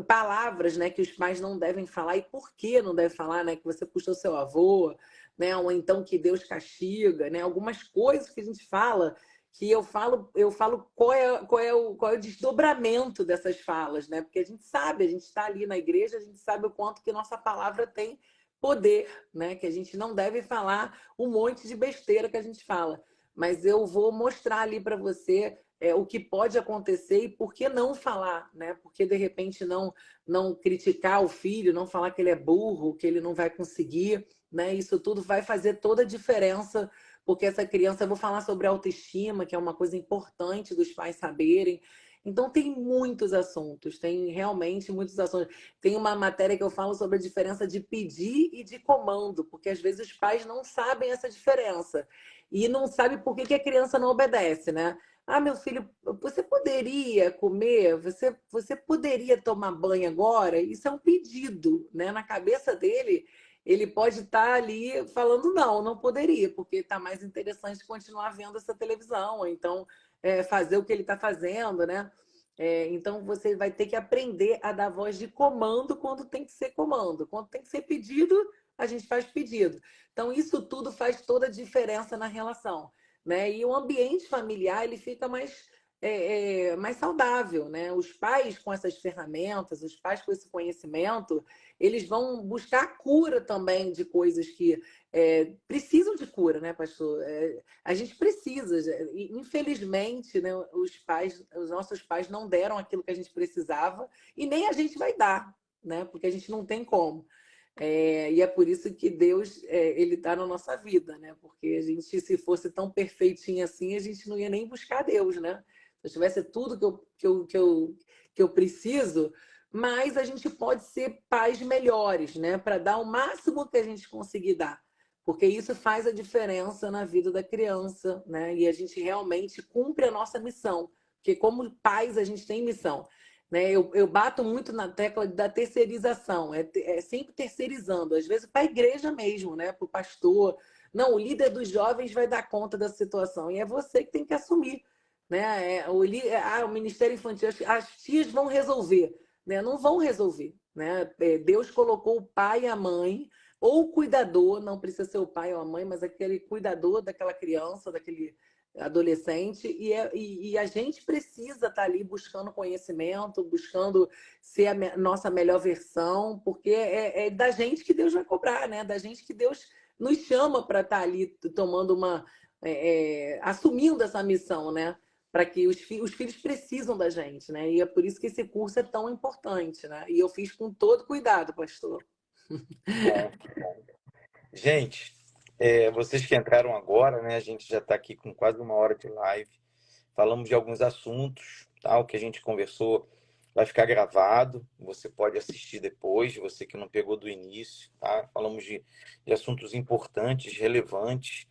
palavras, né, que os pais não devem falar e por que não devem falar, né? Que você puxou seu avô, né? Ou então que Deus castiga, né? Algumas coisas que a gente fala que eu falo qual é o desdobramento dessas falas, né? Porque a gente sabe, a gente está ali na igreja, a gente sabe o quanto que nossa palavra tem poder, né? Que a gente não deve falar um monte de besteira que a gente fala. Mas eu vou mostrar ali para você o que pode acontecer e por que não falar, né? Porque de repente não criticar o filho, não falar que ele é burro, que ele não vai conseguir, né? Isso tudo vai fazer toda a diferença porque essa criança, eu vou falar sobre autoestima, que é uma coisa importante dos pais saberem. Então, tem muitos assuntos, tem realmente muitos assuntos. Tem uma matéria que eu falo sobre a diferença de pedir e de comando, porque às vezes os pais não sabem essa diferença e não sabem por que a criança não obedece, né? Meu filho, você poderia comer? Você poderia tomar banho agora? Isso é um pedido, né? Na cabeça dele, ele pode estar ali falando não poderia, porque está mais interessante continuar vendo essa televisão, ou então fazer o que ele está fazendo, né? Então você vai ter que aprender a dar voz de comando quando tem que ser comando. Quando tem que ser pedido, a gente faz pedido. Então, isso tudo faz toda a diferença na relação, né? E o ambiente familiar ele fica mais saudável, né? Os pais com essas ferramentas, os pais com esse conhecimento, eles vão buscar cura também de coisas que precisam de cura, né, pastor? A gente precisa. Infelizmente, né, os nossos pais não deram aquilo que a gente precisava e nem a gente vai dar, né? Porque a gente não tem como. E é por isso que Deus ele está na nossa vida, né? Porque a gente, se fosse tão perfeitinho assim, a gente não ia nem buscar Deus, né? Se eu tivesse tudo que eu preciso, mas a gente pode ser pais melhores, né? Para dar o máximo que a gente conseguir dar. Porque isso faz a diferença na vida da criança, né? E a gente realmente cumpre a nossa missão. Porque como pais a gente tem missão. Né? Eu bato muito na tecla da terceirização, é sempre terceirizando, às vezes para a igreja mesmo, né? Para o pastor. Não, o líder dos jovens vai dar conta da situação, e é você que tem que assumir. Né? O Ministério Infantil, as tias vão resolver, né? Não vão resolver. Né? Deus colocou o pai e a mãe, ou o cuidador, não precisa ser o pai ou a mãe, mas aquele cuidador daquela criança, daquele adolescente, e a gente precisa estar ali buscando conhecimento, buscando ser a nossa melhor versão, porque é da gente que Deus vai cobrar, né? Da gente que Deus nos chama para estar ali tomando assumindo essa missão, né? Para que os filhos precisam da gente, né? E é por isso que esse curso é tão importante, né? E eu fiz com todo cuidado, pastor. Bom, que bom. Gente, vocês que entraram agora, né? A gente já está aqui com quase 1 hora de live. Falamos de alguns assuntos, tá? O que a gente conversou vai ficar gravado. Você pode assistir depois, você que não pegou do início, tá? Falamos de assuntos importantes, relevantes.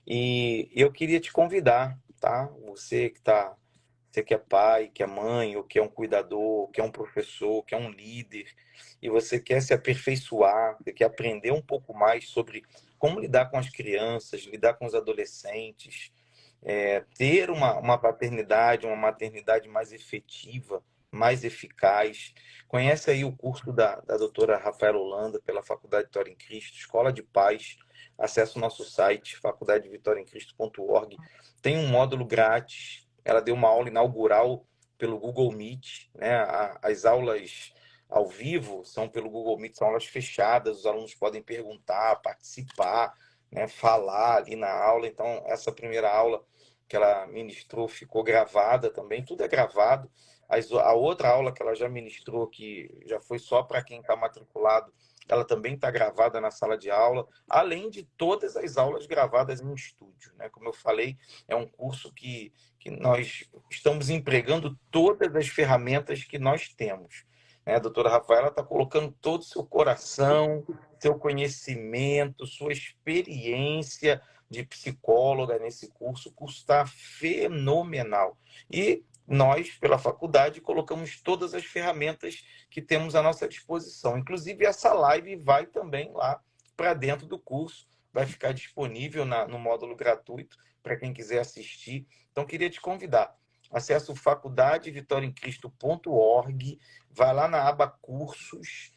E eu queria te convidar, tá? Você que é pai, que é mãe, ou que é um cuidador, que é um professor, que é um líder, e você quer se aperfeiçoar, você quer aprender um pouco mais sobre como lidar com as crianças, lidar com os adolescentes, ter uma paternidade, uma maternidade mais efetiva, mais eficaz. Conhece aí o curso da doutora Rafaela Holanda, pela Faculdade Vitória em Cristo, Escola de Paz. Acesse o nosso site, faculdadevitoriaemcristo.org. Tem um módulo grátis. Ela deu uma aula inaugural pelo Google Meet, né? As aulas ao vivo são pelo Google Meet, são aulas fechadas, os alunos podem perguntar, participar, né? Falar ali na aula. Então, essa primeira aula que ela ministrou ficou gravada também, tudo é gravado. A outra aula que ela já ministrou, que já foi só para quem está matriculado, ela também está gravada na sala de aula, além de todas as aulas gravadas em estúdio, né? Como eu falei, é um curso que nós estamos empregando todas as ferramentas que nós temos. Né? A doutora Rafaela está colocando todo o seu coração, seu conhecimento, sua experiência de psicóloga nesse curso. O curso está fenomenal. E nós, pela faculdade, colocamos todas as ferramentas que temos à nossa disposição. Inclusive, essa live vai também lá para dentro do curso. Vai ficar disponível no módulo gratuito para quem quiser assistir. Então, queria te convidar. Acesse o faculdadevitoriaemcristo.org, vai lá na aba cursos,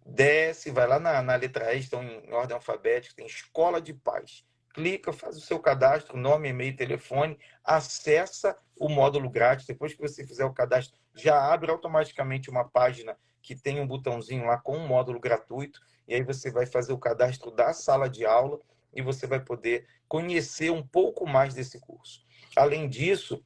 desce, vai lá na letra E, estão em ordem alfabética, tem Escola de Paz. Clica, faz o seu cadastro, nome, e-mail, telefone, acessa o módulo grátis. Depois que você fizer o cadastro, já abre automaticamente uma página que tem um botãozinho lá com um módulo gratuito, e aí você vai fazer o cadastro da sala de aula e você vai poder conhecer um pouco mais desse curso. Além disso,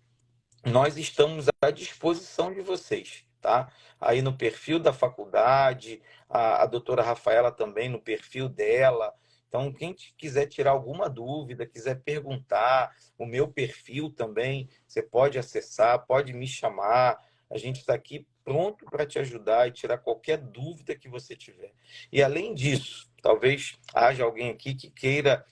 nós estamos à disposição de vocês, tá? Aí no perfil da faculdade, a doutora Rafaela também no perfil dela. Então, quem quiser tirar alguma dúvida, quiser perguntar, o meu perfil também, você pode acessar, pode me chamar. A gente está aqui pronto para te ajudar e tirar qualquer dúvida que você tiver. E além disso, talvez haja alguém aqui que queira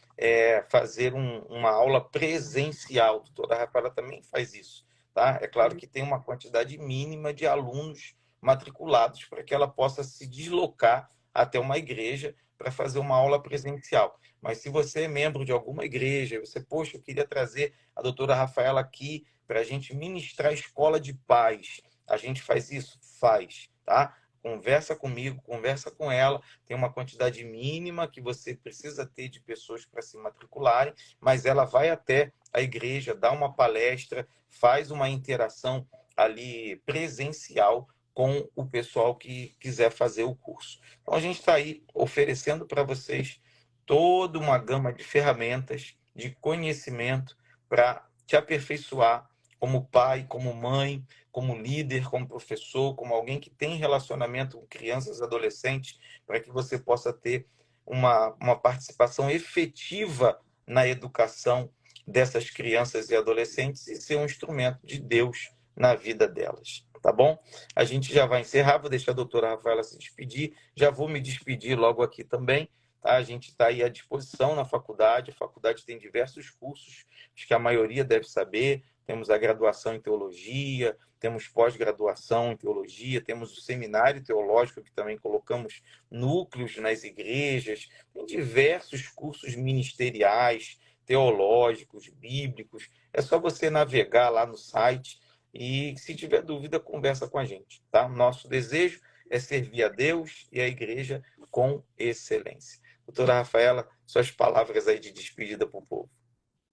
fazer uma aula presencial. A doutora Rafaela também faz isso. Tá? É claro que tem uma quantidade mínima de alunos matriculados para que ela possa se deslocar até uma igreja para fazer uma aula presencial. Mas se você é membro de alguma igreja, você, poxa, eu queria trazer a doutora Rafaela aqui para a gente ministrar a escola de paz. A gente faz isso? Faz, tá? Conversa comigo, conversa com ela. Tem uma quantidade mínima que você precisa ter de pessoas para se matricularem, mas ela vai até a igreja, dá uma palestra, faz uma interação ali presencial com o pessoal que quiser fazer o curso. Então, a gente está aí oferecendo para vocês toda uma gama de ferramentas, de conhecimento para te aperfeiçoar como pai, como mãe, como líder, como professor, como alguém que tem relacionamento com crianças e adolescentes, para que você possa ter uma participação efetiva na educação dessas crianças e adolescentes e ser um instrumento de Deus na vida delas. tá bom? A gente já vai encerrar, vou deixar a doutora Rafaela se despedir, já vou me despedir logo aqui também, tá? A gente está aí à disposição na faculdade, a faculdade tem diversos cursos, acho que a maioria deve saber, temos a graduação em teologia, temos pós-graduação em teologia, temos o seminário teológico, que também colocamos núcleos nas igrejas, tem diversos cursos ministeriais, teológicos, bíblicos, é só você navegar lá no site e, se tiver dúvida, conversa com a gente, tá? Nosso desejo é servir a Deus e a igreja com excelência. Doutora Rafaela, suas palavras aí de despedida para o povo.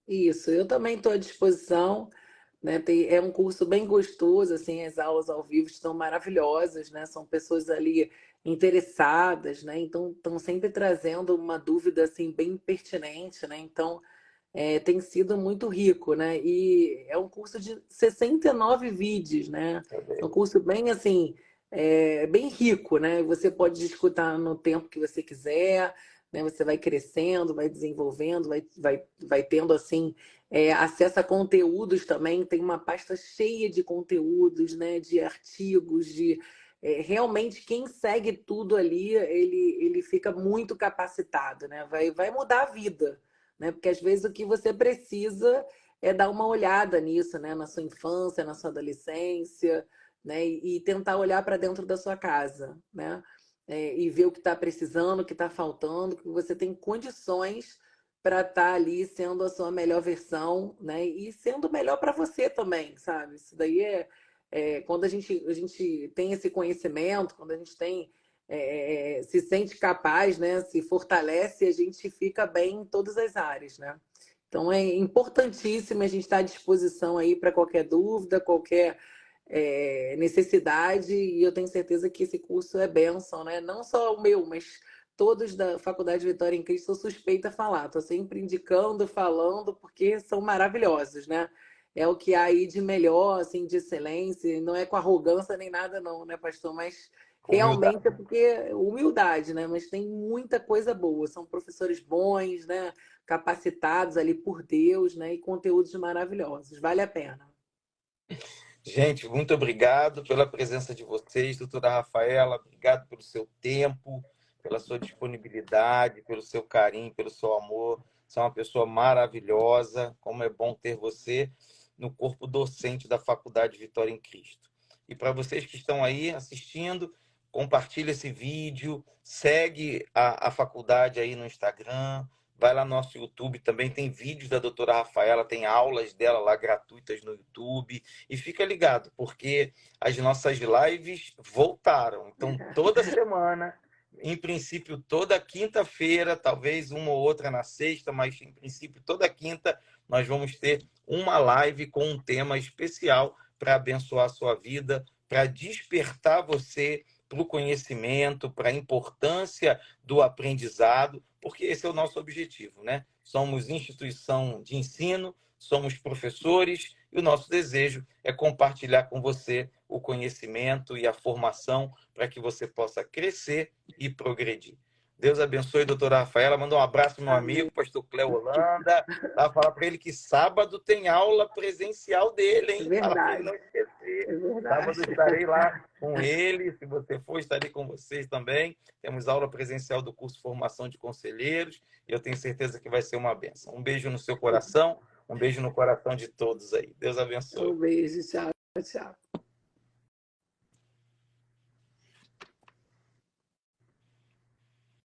Isso, eu também estou à disposição, né? É um curso bem gostoso, assim, as aulas ao vivo estão maravilhosas, né? São pessoas ali interessadas, né? Então estão sempre trazendo uma dúvida assim bem pertinente, né? Então tem sido muito rico, né? E é um curso de 69 vídeos, né? É um curso bem assim, bem rico, né? Você pode escutar no tempo que você quiser, né? Você vai crescendo, vai desenvolvendo, vai tendo assim acesso a conteúdos também. Tem uma pasta cheia de conteúdos, né? De artigos, realmente quem segue tudo ali, ele fica muito capacitado, né? Vai mudar a vida, né? Porque às vezes o que você precisa é dar uma olhada nisso, né? Na sua infância, na sua adolescência, né? E tentar olhar para dentro da sua casa, né? E ver o que está precisando, o que está faltando, que você tem condições para estar ali sendo a sua melhor versão, né? E sendo melhor para você também, sabe? Isso daí quando a gente tem esse conhecimento, quando a gente tem se sente capaz, né? Se fortalece, a gente fica bem em todas as áreas, né? Então é importantíssimo a gente estar à disposição aí para qualquer dúvida, qualquer necessidade, e eu tenho certeza que esse curso é bênção, né? Não só o meu, mas todos da Faculdade Vitória em Cristo, sou suspeita a falar, estou sempre indicando, falando, porque são maravilhosos, né? É o que há aí de melhor, assim, de excelência, não é com arrogância nem nada não, né, pastor? Mas Humildade. realmente é porque humildade, né? Mas tem muita coisa boa, são professores bons, né? Capacitados ali por Deus, né? E conteúdos maravilhosos, vale a pena. Gente, muito obrigado pela presença de vocês, doutora Rafaela, obrigado pelo seu tempo, pela sua disponibilidade, pelo seu carinho, pelo seu amor. Você é uma pessoa maravilhosa, como é bom ter você no corpo docente da Faculdade Vitória em Cristo. E para vocês que estão aí assistindo, compartilhe esse vídeo, segue a faculdade aí no Instagram, vai lá no nosso YouTube, também tem vídeos da doutora Rafaela, tem aulas dela lá gratuitas no YouTube. E fica ligado, porque as nossas lives voltaram. Então, toda semana, em princípio, toda quinta-feira, talvez uma ou outra na sexta, mas em princípio, toda quinta, nós vamos ter uma live com um tema especial para abençoar a sua vida, para despertar você para o conhecimento, para a importância do aprendizado, porque esse é o nosso objetivo, né? Somos instituição de ensino, somos professores e o nosso desejo é compartilhar com você o conhecimento e a formação para que você possa crescer e progredir. Deus abençoe, doutora Rafaela. Manda um abraço, meu amigo, pastor Cléo Holanda. Tá? Fala para ele que sábado tem aula presencial dele, É hein? Fala para ele verdade, não esquecer. é verdade. Sábado estarei lá com ele. Se você for, estarei com vocês também. Temos aula presencial do curso Formação de Conselheiros. E eu tenho certeza que vai ser uma bênção. Um beijo no seu coração. Um beijo no coração de todos aí. Deus abençoe. Um beijo, tchau, tchau.